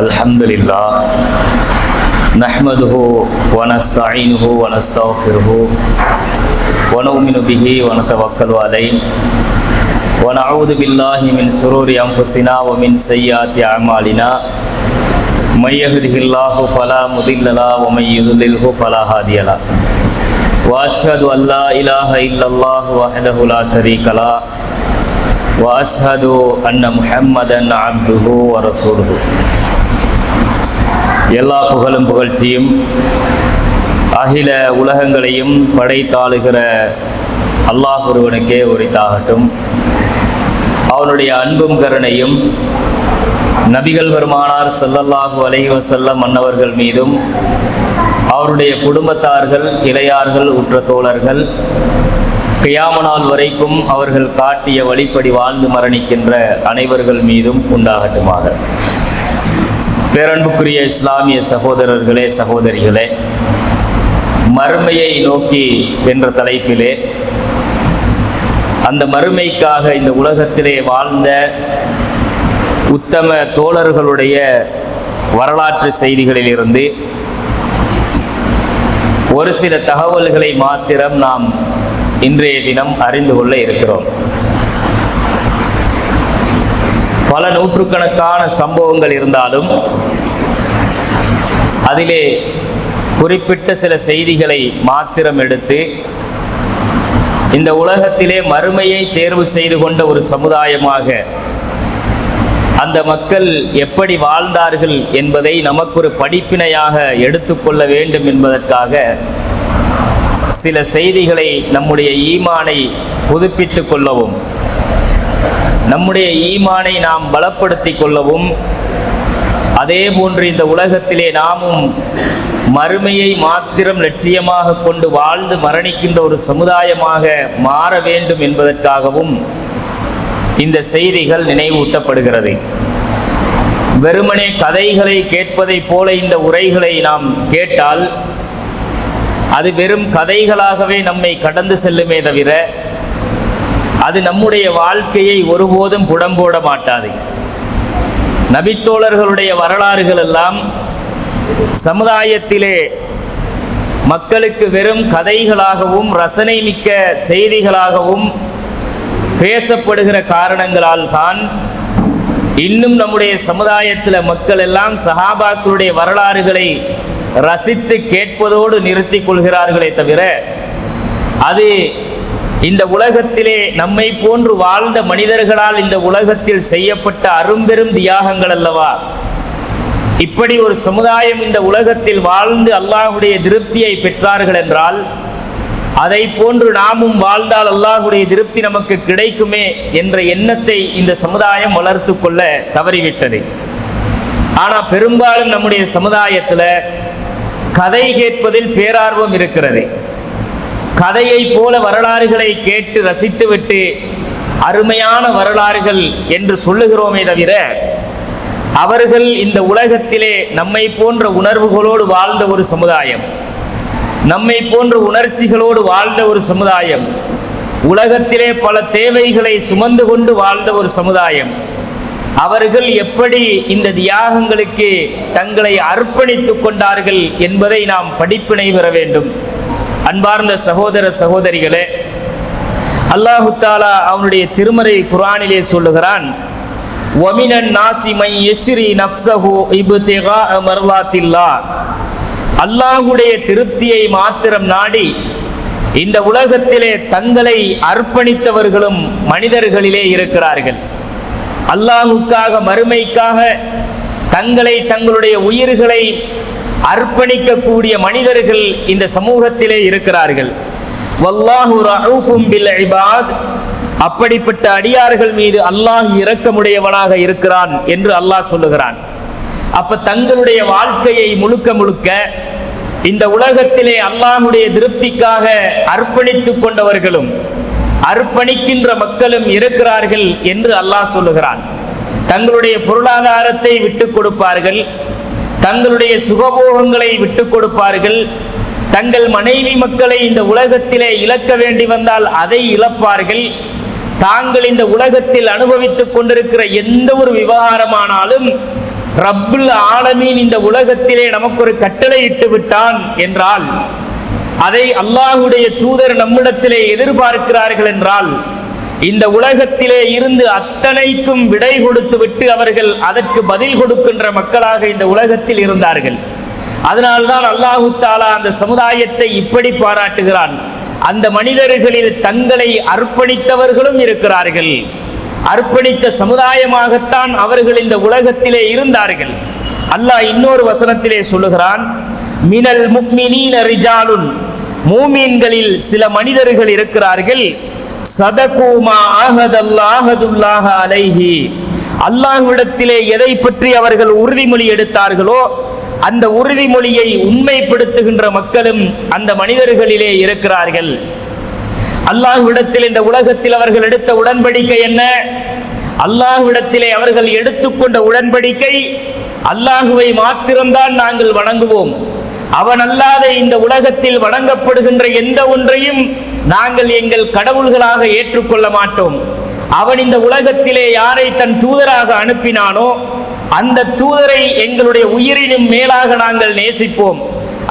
الحمدللہ نحمده ونستعینه ونستغفره ونؤمن به ونتوکل علیہ ونعوذ باللہ من شرور انفسنا ومن سیئات اعمالنا من يهده الله فلا مضل له ومن يضلل فلا هادي له واشهد ان لا اله الا الله وحده لا شريك له واشهد ان محمدا عبده ورسوله. எல்லா புகழும் புகழ்ச்சியும் அகில உலகங்களையும் படைத்தாளுகிற அல்லாஹ் ஒருவனுக்கே உரித்தாகட்டும். அவனுடைய அன்பும் கருணையும் நபிகள் பெருமானார் ஸல்லல்லாஹு அலைஹி வஸல்லம் அன்னவர்கள் மீதும் அவருடைய குடும்பத்தார்கள், கிளையார்கள், உற்ற தோழர்கள் கியாம நாள் வரைக்கும் அவர்கள் காட்டிய வழிப்படி வாழ்ந்து மரணிக்கின்ற அனைவர்கள் மீதும் உண்டாகட்டுமாக. பேரன்புக்குரிய இஸ்லாமிய சகோதரர்களே, சகோதரிகளே, மறுமையை நோக்கி என்ற தலைப்பிலே அந்த மறுமைக்காக இந்த உலகத்திலே வாழ்ந்த உத்தம தோழர்களுடைய வரலாற்று செய்திகளிலிருந்து ஒரு சில தகவல்களை மாத்திரம் நாம் இன்றைய தினம் அறிந்து கொள்ள இருக்கிறோம். பல நூற்றுக்கணக்கான சம்பவங்கள் இருந்தாலும் அதிலே குறிப்பிட்ட சில செய்திகளை மாத்திரம் எடுத்து இந்த உலகத்திலே மறுமையை தேர்வு செய்து கொண்ட ஒரு சமுதாயமாக அந்த மக்கள் எப்படி வாழ்ந்தார்கள் என்பதை நமக்கு ஒரு படிப்பினையாக எடுத்துக்கொள்ள வேண்டும் என்பதற்காக சில செய்திகளை நம்முடைய ஈமானை புதுப்பித்து கொள்ளவும், நம்முடைய ஈமானை நாம் பலப்படுத்தி கொள்ளவும், அதே போன்று இந்த உலகத்திலே நாமும் மறுமையை மாத்திரம் லட்சியமாக கொண்டு வாழ்ந்து மரணிக்கின்ற ஒரு சமுதாயமாக மாற வேண்டும் என்பதற்காகவும் இந்த செய்திகள் நினைவூட்டப்படுகிறது. வெறுமனே கதைகளை கேட்பதை போல இந்த உரைகளை நாம் கேட்டால் அது வெறும் கதைகளாகவே நம்மை கடந்து செல்லுமே தவிர அது நம்முடைய வாழ்க்கையை ஒருபோதும் புடம்போட மாட்டாது. நபித்தோழர்களுடைய வரலாறுகள் எல்லாம் சமுதாயத்திலே மக்களுக்கு வெறும் கதைகளாகவும் ரசனை மிக்க செய்திகளாகவும் பேசப்படுகிற காரணங்களால் தான் இன்னும் நம்முடைய சமுதாயத்தில் மக்கள் எல்லாம் சஹாபாக்களுடைய வரலாறுகளை ரசித்து கேட்பதோடு நிறுத்தி கொள்கிறார்களே தவிர அது இந்த உலகத்திலே நம்மை போன்று வாழ்ந்த மனிதர்களால் இந்த உலகத்தில் செய்யப்பட்ட அரும்பெரும் தியாகங்கள் அல்லவா. இப்படி ஒரு சமுதாயம் இந்த உலகத்தில் வாழ்ந்து அல்லாஹுடைய திருப்தியை பெற்றார்கள் என்றால் அதை போன்று நாமும் வாழ்ந்தால் அல்லாஹுடைய திருப்தி நமக்கு கிடைக்குமே என்ற எண்ணத்தை இந்த சமுதாயம் வளர்த்து கொள்ள தவறிவிட்டது. ஆனால் பெரும்பாலும் நம்முடைய சமுதாயத்தில் கதை கேட்பதில் பேரார்வம் இருக்கிறது. கதையை போல வரலாறுகளை கேட்டு ரசித்துவிட்டு அருமையான வரலாறுகள் என்று சொல்லுகிறோமே தவிர அவர்கள் இந்த உலகத்திலே நம்மை போன்ற உணர்வுகளோடு வாழ்ந்த ஒரு சமுதாயம், நம்மை போன்ற உணர்ச்சிகளோடு வாழ்ந்த ஒரு சமுதாயம், உலகத்திலே பல தேவைகளை சுமந்து கொண்டு வாழ்ந்த ஒரு சமுதாயம், அவர்கள் எப்படி இந்த தியாகங்களுக்கு தங்களை அர்ப்பணித்துக் கொண்டார்கள் என்பதை நாம் படிப்பினை பெற வேண்டும். அன்பார்ந்த சகோதர சகோதரிகளே, அல்லாஹு தஆலா அவனுடைய திருமறை குர்ஆனிலே சொல்லுகிறான், வமினன் நாஸி மை யஷ்ரி நஃப்ஸஹு இப்திகாஅ மர்லாத்தில்லாஹ். அல்லாஹுடைய திருப்தியை மாத்திரம் நாடி இந்த உலகத்திலே தங்களை அர்ப்பணித்தவர்களும் மனிதர்களிலே இருக்கிறார்கள். அல்லாஹுக்காக, மறுமைக்காக தங்களுடைய உயிர்களை அர்ப்பணிக்கக்கூடிய மனிதர்கள் இந்த சமூகத்திலே இருக்கிறார்கள். வல்லாஹு ரഊஃபும் பில் இபாத். அப்படிப்பட்ட அடியார்கள் மீது அல்லாஹ் இரக்கமுடையவனாக இருக்கிறான் என்று அல்லாஹ் சொல்லுகிறான். அப்ப தங்களுடைய வாழ்க்கையை முழுக்க முழுக்க இந்த உலகத்திலே அல்லாஹ்வுடைய திருப்திக்காக அர்ப்பணித்துக் கொண்டவர்களும் அர்ப்பணிக்கின்ற மக்களும் இருக்கிறார்கள் என்று அல்லாஹ் சொல்லுகிறான். தங்களுடைய பொருளாதாரத்தை விட்டுக் கொடுப்பார்கள், தங்களுடைய சுகபோகங்களை விட்டுக் கொடுப்பார்கள், தங்கள் மனைவி மக்களை இந்த உலகத்திலே இழக்க வேண்டி வந்தால் அதை இழப்பார்கள். தாங்கள் இந்த உலகத்தில் அனுபவித்துக் கொண்டிருக்கிற எந்த ஒரு விவகாரமானாலும் ரப்புல் ஆலமீன் இந்த உலகத்திலே நமக்கு ஒரு கட்டளை இட்டு விட்டான் என்றால், அதை அல்லாஹ்வுடைய தூதர் நம்மிடத்திலே எதிர்பார்க்கிறார்கள் என்றால், இந்த உலகத்திலே இருந்து அத்தனைக்கும் விடை கொடுத்து விட்டு அவர்கள் அதற்கு பதில் கொடுக்கின்ற மக்களாக இந்த உலகத்தில் இருந்தார்கள். அதனால்தான் அல்லாஹு தஆலா அந்த சமுதாயத்தை இப்படி பாராட்டுகிறான். அந்த மனிதர்களில் தங்களை அர்ப்பணித்தவர்களும் இருக்கிறார்கள். அர்ப்பணித்த சமுதாயமாகத்தான் அவர்கள் இந்த உலகத்திலே இருந்தார்கள். அல்லாஹ் இன்னொரு வசனத்திலே சொல்லுகிறான், மினல் முஃமினீன ரிஜாலுன், மூமீன்களில் சில மனிதர்கள் இருக்கிறார்கள், சதகு மா ஆஹதுல்லாஹ அலைஹி, அல்லாஹ்விடத்திலே எதை பற்றி அவர்கள் உறுதிமொழி எடுத்தார்களோ அந்த உறுதிமொழியை உண்மைப்படுத்துகின்ற மக்களும் அந்த மனிதர்களிலே இருக்கிறார்கள். அல்லாஹ்விடத்தில் இந்த உலகத்தில் அவர்கள் எடுத்த உடன்படிக்கை என்ன? அல்லாஹ்விடத்திலே அவர்கள் எடுத்துக்கொண்ட உடன்படிக்கை, அல்லாஹுவை மாத்திரம்தான் நாங்கள் வணங்குவோம், அவன் அல்லாத இந்த உலகத்தில் வணங்கப்படுகின்ற எந்த ஒன்றையும் நாங்கள் எங்கள் கடவுள்களாக ஏற்றுக்கொள்ள மாட்டோம். அவன் இந்த உலகத்திலே யாரை தன் தூதராக அனுப்பினானோ அந்த தூதரை எங்களுடைய உயிரினும் மேலாக நாங்கள் நேசிப்போம்.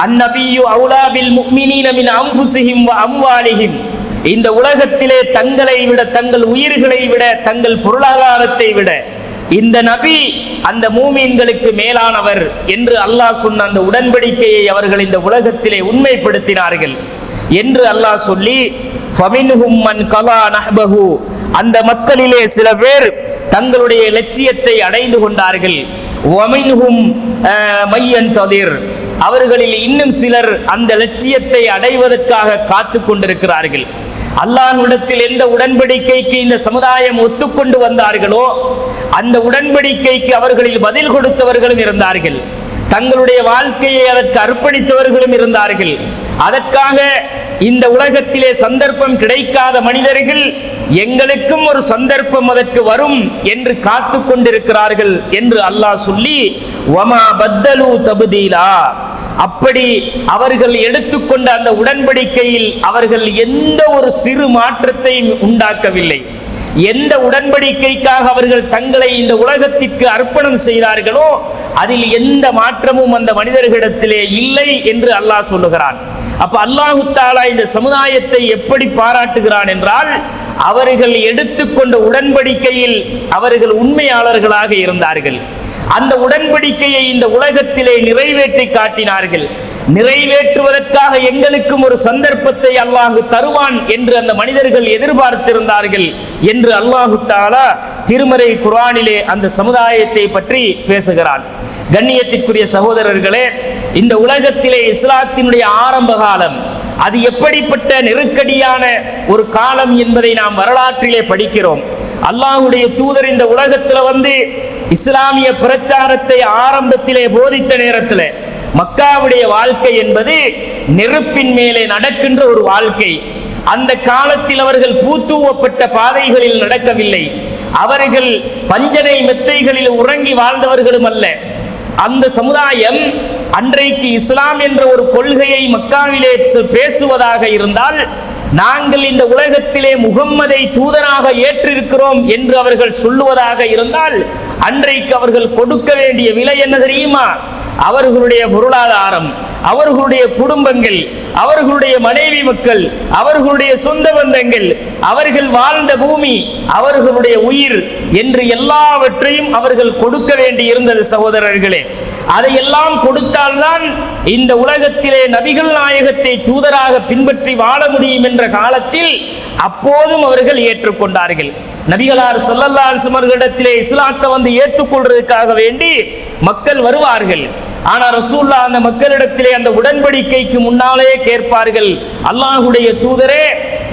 அந்நபியு அவுலா பில் முஃமினீன மின் அன்ஃபுஸிஹிம் வ அம்வாலிஹிம், இந்த உலகத்திலே தங்களை விட, தங்கள் உயிர்களை விட, தங்கள் பொருளாதாரத்தை விட இந்த நபி அந்த மூமீன்களுக்கு மேலானவர் என்று அல்லாஹ் சொன்ன அந்த உடன்படிக்கையை அவர்கள் இந்த உலகத்திலே உண்மைப்படுத்தினார்கள் என்று அல்லாஹ் சொல்லி, ஃபமின்ஹும் மன் கலா நஹ்பஹு, அந்த மக்களிலே சில பேர் தங்களுடைய லட்சியத்தை அடைந்து கொண்டார்கள். வமின்ஹும் மையன்ததிர், அவர்களில் இன்னும் சிலர் அந்த லட்சியத்தை அடைவதற்காக காத்து கொண்டிருக்கிறார்கள். அல்லாஹ்விடத்தில் எந்த உடன்படிக்கைக்கு இந்த சமுதாயம் ஒத்துக்கொண்டு வந்தார்களோ அந்த உடன்படிக்கைக்கு அவர்களில் பதில் கொடுத்தவர்களும் இருந்தார்கள். தங்களுடைய வாழ்க்கையை அதற்கு அர்ப்பணித்தவர்களும் இருந்தார்கள். அதற்காக இந்த உலகத்திலே சந்தர்ப்பம் கிடைக்காத மனிதர்கள் எங்களுக்கும் ஒரு சந்தர்ப்பம் அதற்கு வரும் என்று காத்து கொண்டிருக்கிறார்கள் என்று அல்லாஹ் சொல்லி, வமா பத்தலு தபுதீலா, அப்படி அவர்கள் எடுத்துக்கொண்ட அந்த உடன்படிக்கையில் அவர்கள் எந்த ஒரு சிறு மாற்றத்தையும் உண்டாக்கவில்லை. எந்த உடன்படிக்கைக்காக அவர்கள் தங்களை இந்த உலகத்திற்கு அர்ப்பணம் செய்தார்களோ அதில் எந்த மாற்றமும் அந்த மனிதர்களிடத்திலே இல்லை என்று அல்லாஹ் சொல்லுகிறான். அப்ப அல்லாஹு தஆலா இந்த சமுதாயத்தை எப்படி பாராட்டுகிறான் என்றால், அவர்கள் எடுத்துக்கொண்ட உடன்படிக்கையில் அவர்கள் உண்மையாளர்களாக இருந்தார்கள். அந்த உடன்படிக்கையை இந்த உலகத்திலே நிறைவேற்றி காட்டினார்கள். நிறைவேற்றுவதற்காக எங்களுக்கும் ஒரு சந்தர்ப்பத்தை அல்லாஹ் தருவான் என்று அந்த மனிதர்கள் எதிர்பார்த்திருந்தார்கள் என்று அல்லாஹு தஆலா திருமறை குர்ஆனிலே அந்த சமுதாயத்தை பற்றி பேசுகிறான். கண்ணியத்திற்குரிய சகோதரர்களே, இந்த உலகத்திலே இஸ்லாத்தினுடைய ஆரம்ப காலம் அது எப்படிப்பட்ட நெருக்கடியான ஒரு காலம் என்பதை நாம் வரலாற்றிலே படிக்கிறோம். அல்லாஹ்வுடைய தூதர் இந்த உலகத்தில் வந்து இஸ்லாமிய பிரச்சாரத்தை ஆரம்பத்திலே போதித்த நேரத்தில் மக்காவுடைய வாழ்க்கை என்பது நெருப்பின் மேலே நடக்கின்ற ஒரு வாழ்க்கை. அந்த காலத்தில் அவர்கள் பூத்தூவப்பட்ட பாதைகளில் நடக்கவில்லை. அவர்கள் பஞ்சனை மெத்தைகளில் உறங்கி வாழ்ந்தவர்களும் அல்ல. அந்த சமுதாயம் அன்றைக்கு இஸ்லாம் என்ற ஒரு கொள்கையை மக்காவிலே பேசுவதாக இருந்தால், நாங்கள் இந்த உலகத்திலே முகம்மதை தூதராக ஏற்றிருக்கிறோம் என்று அவர்கள் சொல்லுவதாக இருந்தால், அன்றைக்கு அவர்கள் கொடுக்க வேண்டிய விலை என்ன தெரியுமா? அவர்களுடைய பொருளாதாரம், அவர்களுடைய குடும்பங்கள், அவர்களுடைய மனைவி மக்கள், அவர்களுடைய சொந்த பந்தங்கள், அவர்கள் வாழ்ந்த பூமி, அவர்களுடைய உயிர் என்று எல்லாவற்றையும் அவர்கள் கொடுக்க வேண்டி இருந்தது சகோதரர்களே. அதையெல்லாம் கொடுத்தால்தான் இந்த உலகத்திலே நபிகள் நாயகத்தை தூதராக பின்பற்றி வாழ முடியும் என்ற காலத்தில் அப்போதும் அவர்கள் ஏற்றுக்கொண்டார்கள். நபிகளார் ஸல்லல்லாஹு அலைஹி வஸல்லம் அவர்களிடத்திலே இஸ்லாத்தை வந்து ஏற்றுக்கொள்வதற்காக வேண்டி மக்கள் வருவார்கள். ஆனால் ரசூலுல்லாஹ் அந்த மக்களிடத்திலே அந்த உடன்படிக்கைக்கு முன்னாலே கேட்பார்கள், அல்லாஹ்வுடைய தூதரே,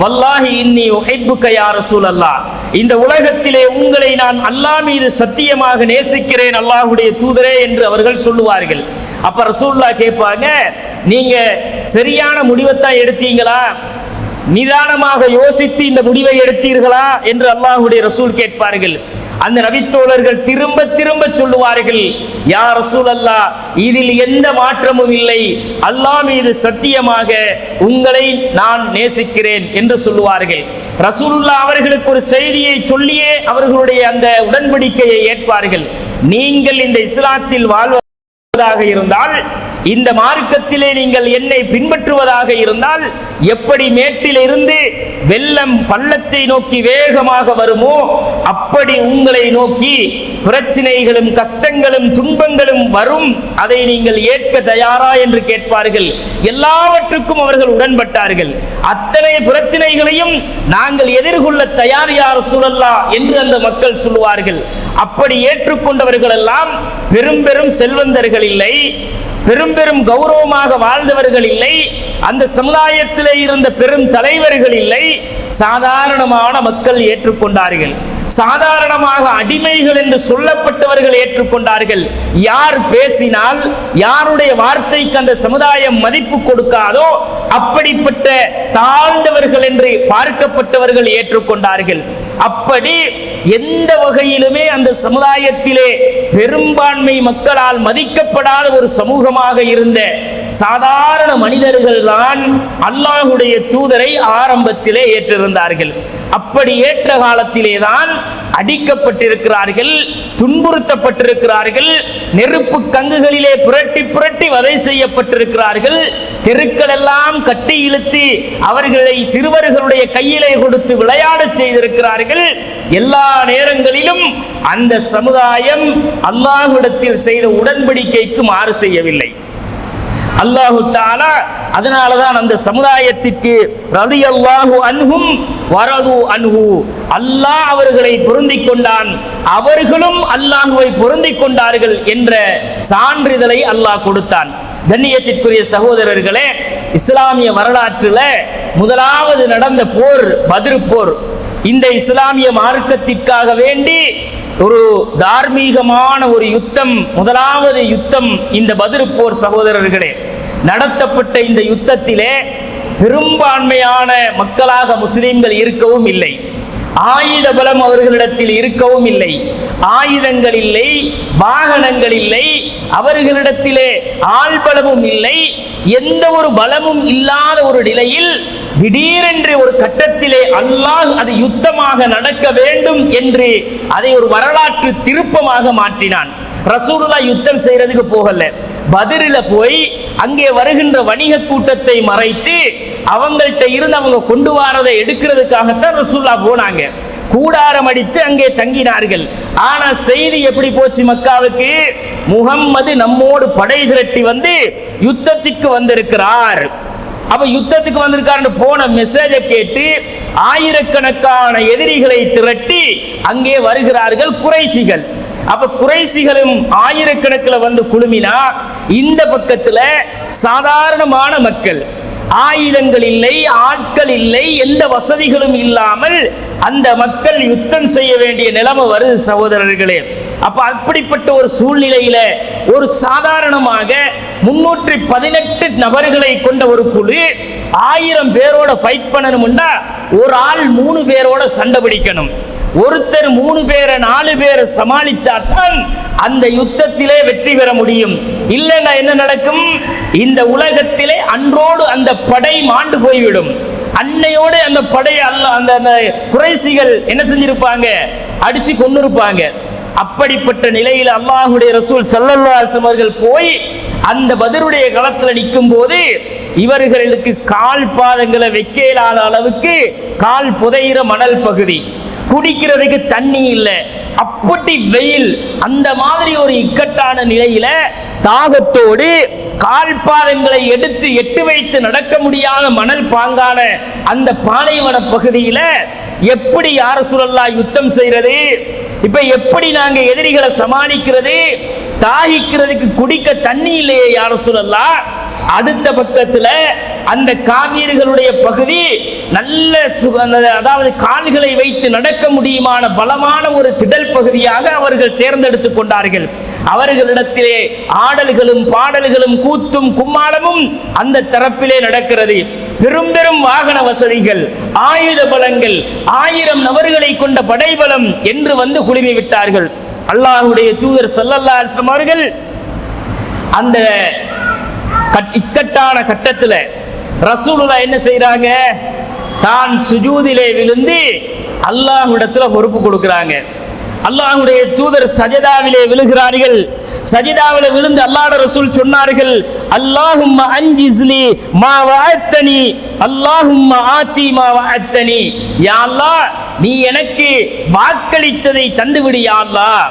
வல்லாஹி இன்னி உஹிப்புக யா ரசூலல்லாஹ், இந்த உலகத்திலே உங்களை நான் அல்லாஹ் மீது சத்தியமாக நேசிக்கிறேன் அல்லாஹ்வுடைய தூதரே என்று அவர்கள் சொல்லுவார்கள். அப்ப ரசூலுல்லாஹ் கேட்பாங்க, நீங்க சரியான முடிவைத்தான் எடுத்தீங்களா? நிதானமாக யோசித்து இந்த முடிவை எடுத்தீர்களா என்று அல்லாஹ்வுடைய ரசூல் கேட்பார்கள். அந்த நபித்தோழர்கள் திரும்ப திரும்ப சொல்லுவார்கள், யா ரசூலல்லாஹ், இதில் எந்த மாற்றமும் இல்லை, அல்லாஹ் மீது சத்தியமாக உங்களை நான் நேசிக்கிறேன் என்று சொல்லுவார்கள். ரசூலுல்லாஹ் அவர்களுக்கு ஒரு செய்தியை சொல்லியே அவர்களுடைய அந்த உடன்படிக்கையை ஏற்பார்கள். நீங்கள் இந்த இஸ்லாத்தில் வாழ்வதாக இருந்தால், இந்த மார்க்கத்திலே நீங்கள் என்னை பின்பற்றுவதாக இருந்தால், எப்படி மேட்டிலிருந்து வெள்ளம் பள்ளத்தை நோக்கி வேகமாக வருமோ அப்படி உங்களை நோக்கி பிரச்சனைகளும் கஷ்டங்களும் துன்பங்களும் வரும். அதை நீங்கள் ஏற்க தயாரா என்று கேட்பார்கள். எல்லாவற்றுக்கும் அவர்கள் உடன்பட்டார்கள். அத்தனை பிரச்சனைகளையும் நாங்கள் எதிர்கொள்ள தயார் யா ரசூலல்லாஹ் என்று அந்த மக்கள் சொல்லுவார்கள். அப்படி ஏற்றுக்கொண்டவர்கள் எல்லாம் பெரும் பெரும் செல்வந்தர்கள் இல்லை, பெரும் பெரும் கௌரவமாக வாழ்ந்தவர்கள் இல்லை, அந்த சமுதாயத்திலே இருந்த பெரும் தலைவர்கள் இல்லை, சாதாரணமான மக்கள் ஏற்றுக்கொண்டார்கள். சாதாரணமாக அடிமைகள் என்று சொல்லப்பட்டவர்கள் ஏற்றுக்கொண்டார்கள். யார் பேசினால், யாருடைய வார்த்தைக்கு அந்த சமுதாயம் மதிப்பு கொடுக்காதோ அப்படிப்பட்ட தாழ்ந்தவர்கள் என்று பார்க்கப்பட்டவர்கள் ஏற்றுக்கொண்டார்கள். அப்படி எந்த வகையிலுமே அந்த சமுதாயத்திலே பெரும்பான்மை மக்களால் மதிக்கப்படாத ஒரு சமூகமாக இருந்த சாதாரண மனிதர்கள் தான் அல்லாஹ்வுடைய தூதரை ஆரம்பத்திலே ஏற்றிருந்தார்கள். அப்படி ஏற்ற காலத்திலே தான் அடிக்கப்பட்டிருக்கிறார்கள், துன்புறுத்தப்பட்டிருக்கிறார்கள், நெருப்பு கங்குகளிலே புரட்டி புரட்டி வதை செய்யப்பட்டிருக்கிறார்கள், தெருக்கள் எல்லாம் கட்டி இழுத்து அவர்களை சிறுவர்களுடைய கையிலே கொடுத்து விளையாட செய்திருக்கிறார்கள். எல்லா நேரங்களிலும் அந்த சமுதாயம் அல்லாஹ்விடத்தில் செய்த உடன்படிக்கைக்கு மாறு செய்யவில்லை. அல்லாஹு தஆலா அதனாலதான் அந்த சமுதாயத்திற்கு ரலியல்லாஹு அன்ஹும் வரது அன்ஹு, அல்லாஹ் அவர்களை பொருந்திக் கொண்டான், அவர்களும் அல்லாஹ்வை பொருந்திக் கொண்டார்கள் என்ற சான்றிதழை அல்லாஹ் கொடுத்தான். கண்ணியத்திற்குரிய சகோதரர்களே, இஸ்லாமிய வரலாற்றில் முதலாவது நடந்த போர் பத்ர் போர். இந்த இஸ்லாமிய மார்க்கத்திற்காக வேண்டி ஒரு தார்மீகமான ஒரு யுத்தம், முதலாவது யுத்தம் இந்த பத்ர் போர். சகோதரர்களே, நடத்தப்பட்ட இந்த யுத்தத்திலே பெரும்பான்மையான மக்களாக முஸ்லிம்கள் இருக்கவும் இல்லை, ஆயுத பலம் அவர்களிடத்தில் இருக்கவும் இல்லை, ஆயுதங்கள் இல்லை, வாகனங்கள் இல்லை, அவர்களிடத்திலே ஆள் பலமும் இல்லை, எந்த ஒரு பலமும் இல்லாத ஒரு நிலையில் திடீரென்று ஒரு கட்டத்திலே அல்லாஹ் அது யுத்தமாக நடக்க வேண்டும் என்று அதை ஒரு வரலாற்று திருப்பமாக மாற்றினான். ரசூலுல்லாஹ் யுத்தம் செய்யறதுக்கு போகல, பத்ரில போய் அங்கே வருகின்ற வணிக கூட்டத்தை மறைத்து அவங்கள்ட்ட இருந்து அவங்க கொண்டு வரதை எடுக்கிறதுக்காகத்தான் ரசூலுல்லாஹ் போனாங்க. கூடாரம் அடித்து அங்கே தங்கினார்கள். ஆனா செய்தி எப்படி போச்சு மக்காவுக்கு? முஹம்மது நம்மோடு படை திரட்டி வந்து யுத்தத்திற்கு வந்திருக்கிறார். அப்ப யுத்தத்துக்கு வந்திருக்காருன்னு போன மெசேஜை கேட்டு ஆயிரக்கணக்கான எதிரிகளை திரட்டி அங்கே வருகிறார்கள் குறைஷிகள். அப்ப குறைஷிகளும் ஆயிரக்கணக்கில் வந்து குழுமினா, இந்த பக்கத்துல சாதாரணமான மக்கள், ஆயுதங்கள் இல்லை, ஆட்கள் இல்லை, எந்த வசதிகளும் இல்லாமல் அந்த மக்கள் யுத்தம் செய்ய வேண்டிய நிலைமை வருது சகோதரர்களே. அப்ப அப்படிப்பட்ட ஒரு சூழ்நிலையில ஒரு சாதாரணமாக 318 நபர்களை கொண்ட ஒரு குழு 1000 பேரோட ஃபைட் பண்ணணும்னா ஒரு ஆள் 3 பேரோட சண்டை பிடிக்கணும். ஒருத்தர் 3 பேரை 4 பேரை சமாளிச்சாத்தான் அந்த யுத்தத்திலே வெற்றி பெற முடியும். இல்லைன்னா என்ன நடக்கும்? இந்த உலகத்திலே அன்றோடு அந்த படை மாண்டு போய்விடும். அன்னையோடு அந்த படையை அந்த குறைஷிகள் என்ன செஞ்சிருப்பாங்க? அடிச்சு கொண்டு இருப்பாங்க. அப்படிப்பட்ட நிலையில் அல்லாஹ்வுடைய ரசூல் ஸல்லல்லாஹு அலைஹி வஸல்லம் அவர்கள் போய் அந்த பத்ருடைய களத்துல நிற்கும் போது இவர்களுக்கு கால் பாதங்களை வைக்க இயலாத அளவுக்கு கால் புதையிற மணல் பகுதி, குடிக்கிறதுக்கு தண்ணி இல்லை, அப்படி வெயில், அந்த மாதிரி ஒரு இக்கட்டான நிலையில தாகத்தோடு கால் பாதங்களை எடுத்து எட்டு வைத்து நடக்க முடியாத மணல் பாங்கான அந்த பாலைவன பகுதியில எப்படி யா ரசூலல்லாஹ் யுத்தம் செய்யறது? இப்ப எப்படி நாங்க எதிரிகளை சமாளிக்கிறது? தாகிக்கிறதுக்கு குடிக்க தண்ணி இல்லையே யா ரசூலல்லாஹ். அடுத்த பக்கத்துல அந்த காவியர்களுடைய பகுதி நல்ல அதாவது கால்களை வைத்து நடக்க முடியுமான பலமான ஒரு திடல் பகுதியாக அவர்கள் தேர்ந்தெடுத்துக் கொண்டார்கள். அவர்களிடத்திலே ஆடல்களும் பாடல்களும் கூத்தும் கும்மாளமும் அந்த தரப்பிலே நடக்கிறது. பெரும் பெரும் வாகன வசதிகள், ஆயுத பலங்கள், 1000 நபர்களை கொண்ட படைபலம் என்று வந்து குழுமி விட்டார்கள். அல்லாஹ்வுடைய தூதர் ஸல்லல்லாஹு அலைஹி வஸல்லம் அவர்கள் அந்த இக்கட்டான கட்டத்துல ரசூலுல்லாஹ் என்ன செய்றாங்க? தான் சுஜூதிலே விழுந்து அல்லாஹ்விடத்துல பொறுப்பு கொடுக்கிறாங்க. அல்லாஹ்வுடைய தூதர் சஜதாவிலே விழுகிறார்கள். சஜிதாவிலே விழுந்து அல்லாஹ்வுடைய ரசூல் சொன்னார்கள், அல்லாஹும்ம அன்ஜிஸ்லி மா வஅத்தனி, அல்லாஹும்ம ஆதி மா வஅத்தனி. யா அல்லாஹ், நீ எனக்கு வாக்களித்ததை தந்துவிடு யா அல்லாஹ்,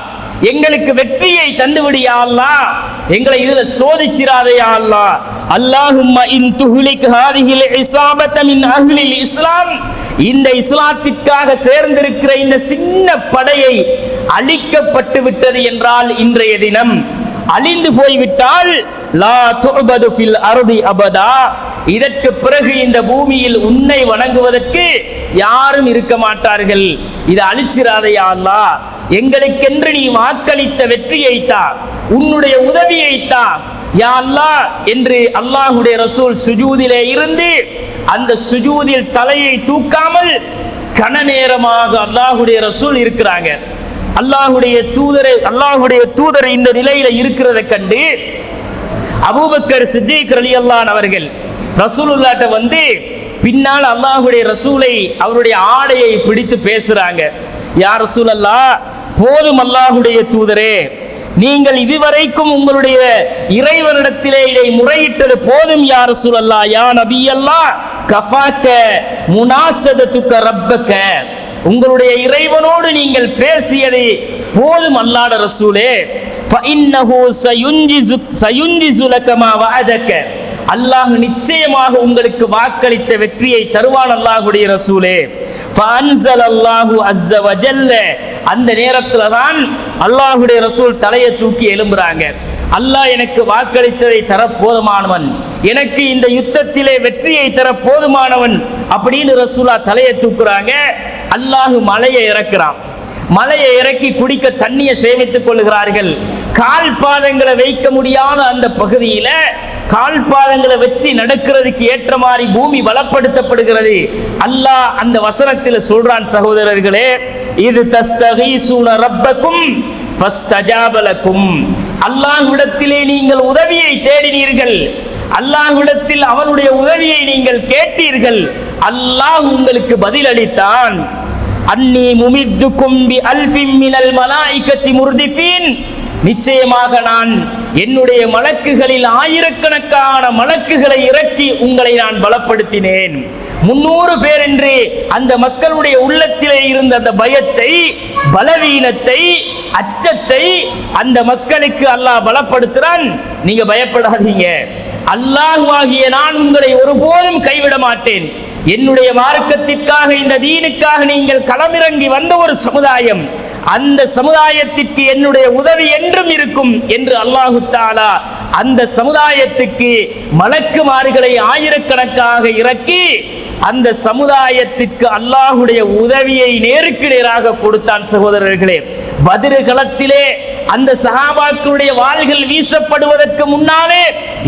எங்களுக்கு வெற்றியை தந்துவிடு யா அல்லாஹ், எங்களை இதுல சோதிச்சிராதே யா அல்லாஹ். அல்லாஹும்ம இன் துஹ்லிக் ஹாதிஹில் இஸாபத மின் அஹ்லில் இஸ்லாம், இந்த இஸ்லாத்திற்காக சேர்ந்திருக்கிற இந்த சின்ன படையை அழிக்கப்பட்டு விட்டது என்றால், இன்றைய தினம் அழிந்து போய்விட்டால், லா துஅபது ஃபில் அர்தி அபதா, இதற்கு பிறகு இந்த பூமியில் உன்னை வணங்குவதற்கு யாரும் இருக்க மாட்டார்கள். இதை அழிச்சிராதே யா அல்லாஹ், எங்களுக்கென்று நீ வாக்களித்த வெற்றியை தா, உன்னுடைய உதவியை தா யா அல்லாஹ் என்று அல்லாஹ்வுடைய ரசூல் சுஜூதிலே இருந்து அந்த சுஜூதில் தலையை தூக்காமல் கன நேரமாக அல்லாஹ்வுடைய ரசூல் இருக்கிறாங்க. அல்லாஹ்வுடைய தூதர் இந்த நிலையில இருக்கிறதை கண்டு அபூபக்கர் சித்திக் ரலியல்லாஹு அன்ஹு அவர்கள் ரசூலுல்லாஹ்ட்ட வந்து பின்னால் அல்லாஹ்வுடைய ரசூலை அவருடைய ஆடையை பிடித்து பேசுறாங்க. யா ரசூலல்லாஹ், போதும் அல்லாஹ்வுடைய தூதரே, நீங்கள் இதுவரைக்கும் உங்களுடைய இறைவனிடத்திலே இதை முறையிட்டது போதும் யா ரசூலல்லாஹ், யா நபி அல்லாஹ், கஃபாக்க முனாசதத்துக்க ரப்பக்க, உங்களுடைய இறைவனோடு நீங்கள் பேசியது போதும் அல்லாஹ்வுடைய ரசூலே. ஃபஇன்னஹு சயுன்ஜிசு லக மா வஅதக, அல்லாஹ் நிச்சயமாக உங்களுக்கு வாக்களித்த வெற்றியை தருவான் அல்லாஹ்வுடைய ரசூலே. ஃபஅன்ஸலல்லாஹு அஸ்ஸ வஜல்ல, அந்த நேரத்தில் தான் அல்லாஹ்வுடைய ரசூல் தலையை தூக்கி எழும்புறாங்க. அல்லாஹ் எனக்கு வாக்களித்ததை தர போதுமானவன், எனக்கு இந்த யுத்தத்திலே வெற்றியை தர போதுமானவன் அப்படின்னு ரசூலா தலையை தூக்குறாங்க. அல்லாஹ் மலையை இறக்குறான். மலையை இறக்கி குடிக்க தண்ணியை சேமித்துக் கொள்கிறார்கள். கால் பாதங்களை வைக்க முடியாத அந்த பகுதியில கால் பாதங்களை வச்சு நடக்கிறதுக்கு ஏற்ற மாதிரி பூமி பலப்படுத்தப்படுகிறது. அல்லாஹ் அந்த வசனத்தில் சொல்றான், சகோதரர்களே, இது தஸ்தகீசுன ரப்பக்கும் ஃபஸ்தஜாப லக்கும், அல்லாஹ்விடத்திலே நீங்கள் உதவியை தேடினீர்கள், அல்லாஹ்விடத்தில் அவனுடைய உதவியை நீங்கள் கேட்டீர்கள், அல்லாஹ் உங்களுக்கு பதிலளித்தான். அன்னி முமித்துக்கும் பி அல்ஃபின் மினல் மலாயிகத்தி முர்திஃபீன், நிச்சயமாக நான் என்னுடைய மலக்குகளில் ஆயிரக்கணக்கான மலக்குகளை இறக்கி உங்களை நான் பலப்படுத்தினேன். 300 பேர் என்று அந்த மக்களுடைய உள்ளத்திலே இருந்த அந்த பயத்தை, பலவீனத்தை, அச்சத்தை அந்த மக்களுக்கு அல்லாஹ் பலப்படுத்துறான். நீங்க பயப்படாதீங்க, அல்லாஹ்வாகிய நான் உங்களை ஒருபோதும் கைவிட மாட்டேன். என்னுடைய மார்க்கத்திற்காக, இந்த தீனுக்காக நீங்கள் களமிறங்கி வந்த ஒரு சமுதாயம், அந்த சமுதாயத்திற்கு என்னுடைய உதவி என்றும் இருக்கும் என்று அல்லாஹு தஆலா அந்த சமுதாயத்துக்கு மலக்குமார்களை ஆயிரக்கணக்காக இறக்கி அந்த சமுதாயத்திற்கு அல்லாஹ்வுடைய உதவியை நேருக்கு நேராக கொடுத்தான். சகோதரர்களே, பத்ர் களத்திலே அந்த சஹாபாக்களுடைய வாள்கள் வீசப்படுவதற்கு முன்னாலே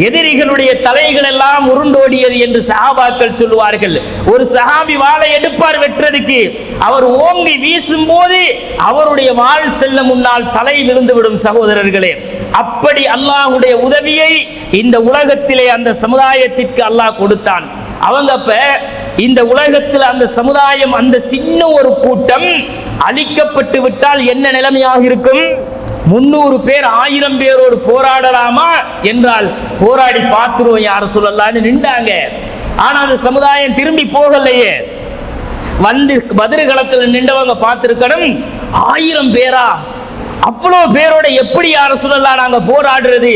எதிரிகளுடைய தலைகள் எல்லாம் உருண்டோடியது என்று சஹாபாக்கள் சொல்லுவார்கள். ஒரு சஹாபி வாளை எடுப்பார் வெற்றதுக்கு, அவர் ஓங்கி வீசும் போது அவருடைய வாள் செல்ல முன்னால் தலை விழுந்து விடும். சகோதரர்களே, அப்படி அல்லாஹ்வுடைய உதவியை இந்த உலகத்திலே அந்த சமுதாயத்திற்கு அல்லாஹ் கொடுத்தான். அவங்க அப்ப இந்த உலகத்தில் அந்த சமுதாயம், அந்த சின்ன ஒரு கூட்டம் அழிக்கப்பட்டு விட்டால் என்ன நிலைமையாக இருக்கும்? 300 பேர் 1000 பேரோடு போராடலாமா என்றால் போராடி பார்த்துருவோம் யார சொல்லலான்னு நின்றாங்க. ஆனா அந்த சமுதாயம் திரும்பி போகலையே. வந்து பத்ர் களத்தில் நின்றவங்க பார்த்திருக்கணும், 1000 பேரா, அவ்வளோ பேரோட எப்படி யார சொல்லலாம் நாங்க போராடுறது,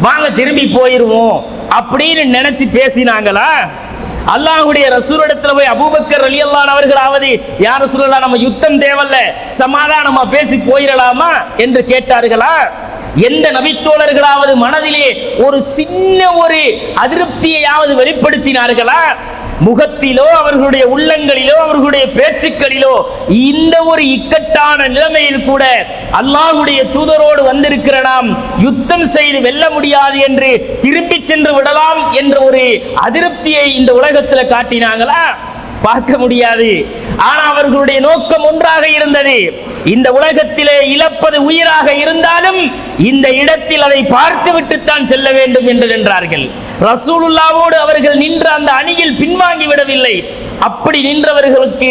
வாங்க திரும்பி போயிருவோம் அப்படின்னு நினைச்சு பேசினாங்களா? அல்லாஹ்வுடைய ரசூலிடத்துல போய் அபூபக்கர் ரலியல்லாஹு அன்ஹு அவர்களாவது யார் ரசூலுல்லாஹ், நம்ம யுத்தம் தேவல்ல, சமாதானமா பேசி போயிடலாமா என்று கேட்டார்களா? எந்த நபித்தோழர்களாவது மனதிலே ஒரு சின்ன ஒரு அதிருப்தியையாவது வெளிப்படுத்தினார்களா? முகத்திலோ அவர்களுடைய உள்ளங்களிலோ அவர்களுடைய பேச்சுக்களிலோ இந்த ஒரு இக்கட்டான நிலைமையில் கூட அல்லாஹ்வுடைய தூதரோடு வந்திருக்கிற நாம் யுத்தம் செய்து வெல்ல முடியாது என்று திரும்பி சென்று விடலாம் என்ற ஒரு அதிருப்தியை இந்த உலகத்தில் காட்டினாங்களா? பார்க்க முடியாது. ஆனா அவர்களுடைய நோக்கம் ஒன்றாக இருந்தது. இந்த உலகத்திலே இழப்பது உயிராக இருந்தாலும் இந்த இடத்தில் அதை பார்த்து விட்டுத்தான் செல்ல வேண்டும் என்று நின்றார்கள். ரசூலுல்லாவோடு அவர்கள் நின்ற அந்த அணியில் பின்வாங்கி விடவில்லை. அப்படி நின்றவர்களுக்கு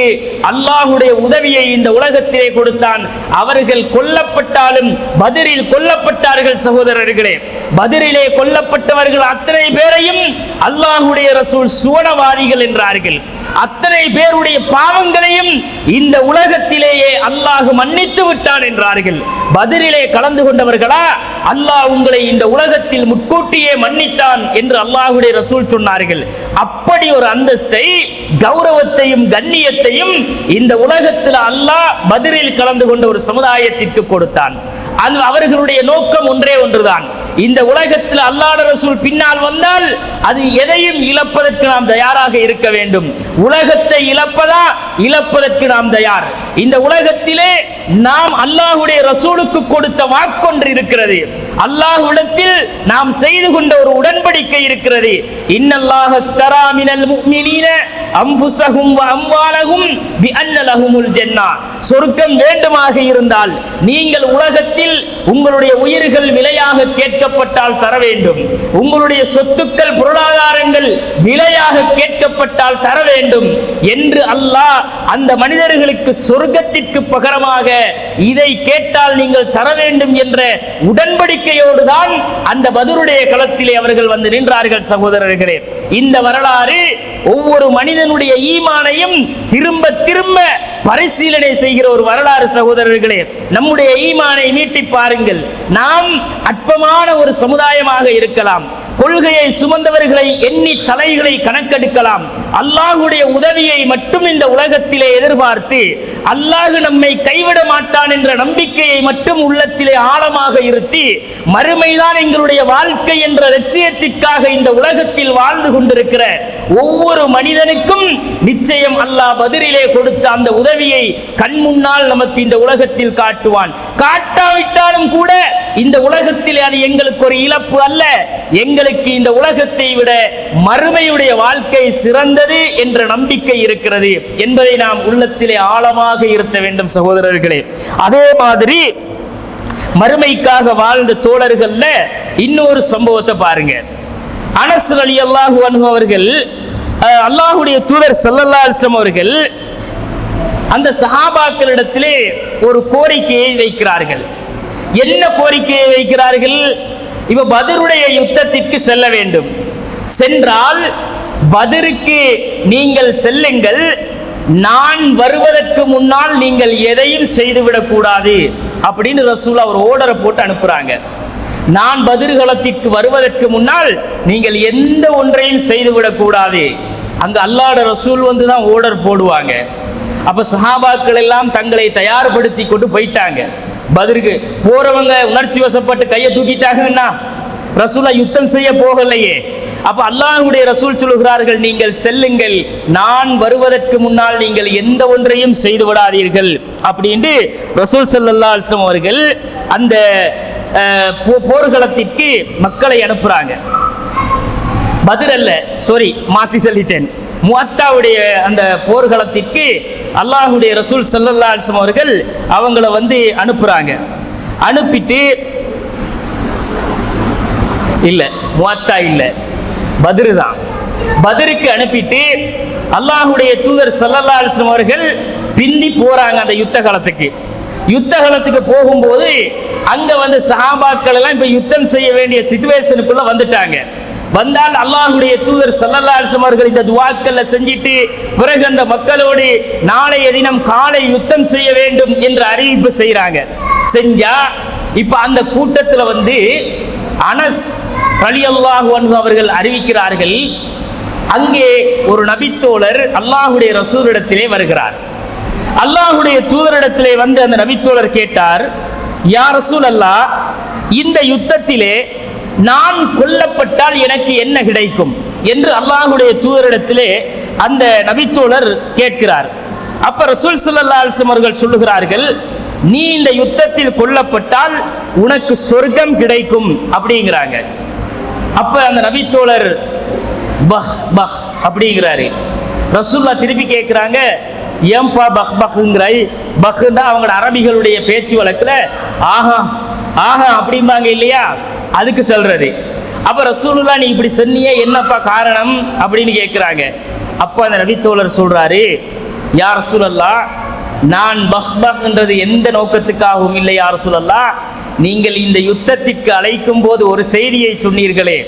அல்லாஹ்வுடைய உதவியை இந்த உலகத்திலே கொடுத்தான். அவர்கள் கொல்லப்பட்டாலும் பத்ரில் கொல்லப்பட்டார்கள். சகோதரர்களே, பத்ரிலே கொல்லப்பட்டவர்கள் அத்தனை பேரையும் அல்லாஹ்வுடைய ரசூல் சுவனவாதிகள் என்றார்கள். அத்தனை பேருடைய பாவங்களையும் இந்த உலகத்திலேயே அல்லாஹ் மன்னித்து விட்டான் என்றார்கள். பத்ரிலே கலந்து கொண்டவர்களா, அல்லாஹ் உங்களை இந்த உலகத்தில் முன்கூட்டியே மன்னித்தான் என்று அல்லாஹ்வுடைய ரசூல் சொன்னார்கள். அப்படி ஒரு அந்தஸ்தை, கௌரவத்தையும் கண்ணியத்தையும் இந்த உலகத்தில் அல்லாஹ் பத்ரில் கலந்து கொண்ட ஒரு சமுதாயத்திற்கு கொடுத்தான். அது அவர்களுடைய நோக்கம் ஒன்றே ஒன்றுதான். இந்த உலகத்தில் அல்லாஹ்வுடைய ரசூல் பின்னால் வந்தால் அது எதையும் இழப்பதற்கு நாம் தயாராக இருக்க வேண்டும். உலகத்தை இழப்பதற்கு நாம் தயார். இந்த உலகத்திலே நாம் அல்லாஹ்வுடைய ரசூலுக்கு கொடுத்த வாக்கொன்று இருக்கிறது. அல்லாஹ்விடத்தில் நாம் செய்து கொண்ட ஒரு உடன்படிக்கை இருக்கிறது. இன்னல்லாஹ ஸ்தரா மினல் முஃமினீன அன்ஃபுஸஹும் வ அம்வாலஹும் பிஅன்ன லஹுமுல் ஜன்னah. சொர்க்கம் வேண்டுமாக இருந்தால் நீங்கள் உலகத்தில் உங்களுடைய உயிர்கள் விலையாக கேட்கப்பட்டால் தர வேண்டும். உங்களுடைய சொத்துக்கள் பொருளாதாரங்கள் விலையாக கேட்கப்பட்டால் தர வேண்டும் என்று அல்லாஹ் அந்த மனிதர்களுக்கு சொர்க்கத்திற்கு பகரமாக இதை கேட்டால் நீங்கள் தர வேண்டும் என்ற உடன்படிக்கையோடு தான் அந்த பத்ருடைய களத்திலே அவர்கள் வந்து நின்றார்கள். சகோதரர்களே, இந்த வரலாறு ஒவ்வொரு மனிதனுடைய ஈமானையும் திரும்ப திரும்ப பரிசீலனை செய்கிற ஒரு வரலாறு. சகோதரர்களே, நம்முடைய ஈமானை மீட்டி பாருங்கள். நாம் அற்பமான ஒரு சமுதாயமாக இருக்கலாம், கொள்கையை சுமந்தவர்களை எண்ணி தலைகளை கணக்கெடுக்கலாம். அல்லாஹ்வுடைய உதவியை மட்டும் இந்த உலகத்திலே எதிர்பார்த்து அல்லாஹ் நம்மை கைவிட மாட்டான் என்ற நம்பிக்கையை மட்டும் உள்ளத்திலே ஆழமாக இருத்தி மறுமைதான் எங்களுடைய வாழ்க்கை என்ற லட்சியத்திற்காக இந்த உலகத்தில் வாழ்ந்து கொண்டிருக்கிற ஒவ்வொரு மனிதனுக்கும் நிச்சயம் அல்லாஹ் பத்ரிலே கொடுத்த அந்த உதவியை கண் முன்னால் நமக்கு இந்த உலகத்தில் காட்டுவான். காட்டாவிட்டாலும் கூட இந்த உலகத்தில் அது எங்களுக்கு ஒரு இழப்பு அல்ல. எங்களுக்கு இந்த உலகத்தை விட மறுமையுடைய வாழ்க்கை சிறந்தது என்ற நம்பிக்கை இருக்கிறது என்பதை நாம் உள்ளத்திலே ஆழமாக இருத்த வேண்டும். சகோதரர்களே, அதே மாதிரி மறுமைக்காக வாழ்ந்த தோழர்கள்ல இன்னொரு சம்பவத்தை பாருங்க. அனஸ் ரலியல்லாஹு அன்ஹு அவர்கள், அல்லாஹ்வுடைய தூதர் ஸல்லல்லாஹு அலைஹி வஸல்லம் அவர்கள் அந்த சஹாபாக்களிடத்திலே ஒரு கோரிக்கையை வைக்கிறார்கள். என்ன கோரிக்கையை வைக்கிறார்கள்? இப்ப பத்ருடைய யுத்தத்திற்கு செல்ல வேண்டும். சென்றால் பத்ருக்கு நீங்கள் செல்லுங்கள், நான் வருவதற்கு முன்னால் நீங்கள் எதையும் செய்துவிடக் கூடாது அப்படின்னு ரசூல் அவர் ஓர்டரை போட்டு அனுப்புறாங்க. நான் பத்ருகளத்திற்கு வருவதற்கு முன்னால் நீங்கள் எந்த ஒன்றையும் செய்துவிடக் கூடாது. அங்க அல்லாஹ்வுடைய ரசூல் வந்து தான் ஓர்டர் போடுவாங்க. அப்ப சஹாபாக்கள் எல்லாம் தங்களை தயார்படுத்தி கொண்டு போயிட்டாங்க. பத்ருக்கு போறவங்க உணர்ச்சி வசப்பட்டு கையை தூக்கிட்டாங்கன்னா ரசூலா யுத்தம் செய்ய போகலையே. அப்ப அல்லாஹ்வுடைய ரசூல் சொல்லுகிறார்கள், நீங்கள் செல்லுங்கள், நான் வருவதற்கு முன்னால் நீங்கள் எந்த ஒன்றையும் செய்து விடாதீர்கள் அப்படின்னு ரசூல் ஸல்லல்லாஹு அலைஹி வஸல்லம் அவர்கள் அந்த போர்க்களத்திற்கு மக்களை அனுப்புறாங்க. பத்ர் அல்ல, சாரி மாத்தி சொல்லிட்டேன், முஅத்தாவுடைய அந்த போர்க்களத்திற்கு அல்லாஹ்வுடைய ரசூல் ஸல்லல்லாஹு அலைஹி வஸல்லம் அவர்கள் அவங்கள வந்து அனுப்புறாங்க. அனுப்பிட்டு இல்ல முஅத்தா இல்ல, பத்ரு தான். பத்ருக்கு அனுப்பிட்டு அல்லாஹ்வுடைய தூதர் ஸல்லல்லாஹு அலைஹி வஸல்லம் அவர்கள் பிந்தி போறாங்க அந்த யுத்த காலத்துக்கு. யுத்த காலத்துக்கு போகும்போது அங்க வந்து சஹாபாக்கள் எல்லாம் இப்ப யுத்தம் செய்ய வேண்டிய சிச்சுவேஷனுக்குள்ள வந்துட்டாங்க. வந்தால் அல்லாஹ்வுடைய தூதர் ஸல்லல்லாஹு அலைஹி வஸல்லம் அவர்கள் இந்த துஆக்களை செஞ்சிட்டு பிறகு அந்த மக்களோடு நாளைய தினம் காலை யுத்தம் செய்ய வேண்டும் என்ற அறிவிப்பு செய்றாங்க. செஞ்சா இப்ப அந்த கூட்டத்துல வந்து அனஸ் ரலியல்லாஹு அன்ஹு அவர்கள் அறிவிக்கிறார்கள், அங்கே ஒரு நபித்தோழர் அல்லாஹ்வுடைய ரசூலிடத்திலே வருகிறார். அல்லாஹ்வுடைய தூதரிடத்திலே வந்து அந்த நபித்தோழர் கேட்டார், யா ரசூலல்லாஹ், இந்த யுத்தத்திலே நான் கொல்லப்பட்டால் எனக்கு என்ன கிடைக்கும் என்று அல்லாஹ்வுடைய தூதரிடத்திலே அந்த நபித்தோழர் கேட்கிறார். அப்ப ரசூல் ஸல்லல்லாஹு அலைஹி வஸல்லம் அவர்கள் சொல்லுகிறார்கள், நீ இந்த யுத்தத்தில் கொல்லப்பட்டால் உனக்கு சொர்க்கம் கிடைக்கும் அப்படிங்கிறாங்க. அப்ப அந்த நபித்தோழர் பஹ் பஹ் அப்படிங்கிறாரு. ரசூல்லா திருப்பி கேட்கிறாங்க, ஏன்பா பஹ் பஹ்ங்கிறாய்? பஹ்னா அவங்க அரபிகளுடைய பேச்சு வழக்குல ஆஹா ஆஹா அப்படிம்பாங்க இல்லையா, அதுக்கு சொல்றது. அப்ப ரசூலுல்லாஹ் நீ இப்படி சொன்னியே, என்னப்பா காரணம் அப்படின்னு கேட்கிறாங்க. அப்போ அந்த நபித்தோழர் சொல்றாரு, யா ரசூலல்லாஹ், நான் பஹ்பஹ் என்றது எந்த நோக்கத்துக்காகவும் இல்லை யா ரசூலல்லாஹ், நீங்கள் இந்த யுத்தத்திற்கு அழைக்கும் போது ஒரு செய்தியை சொன்னீர்களே,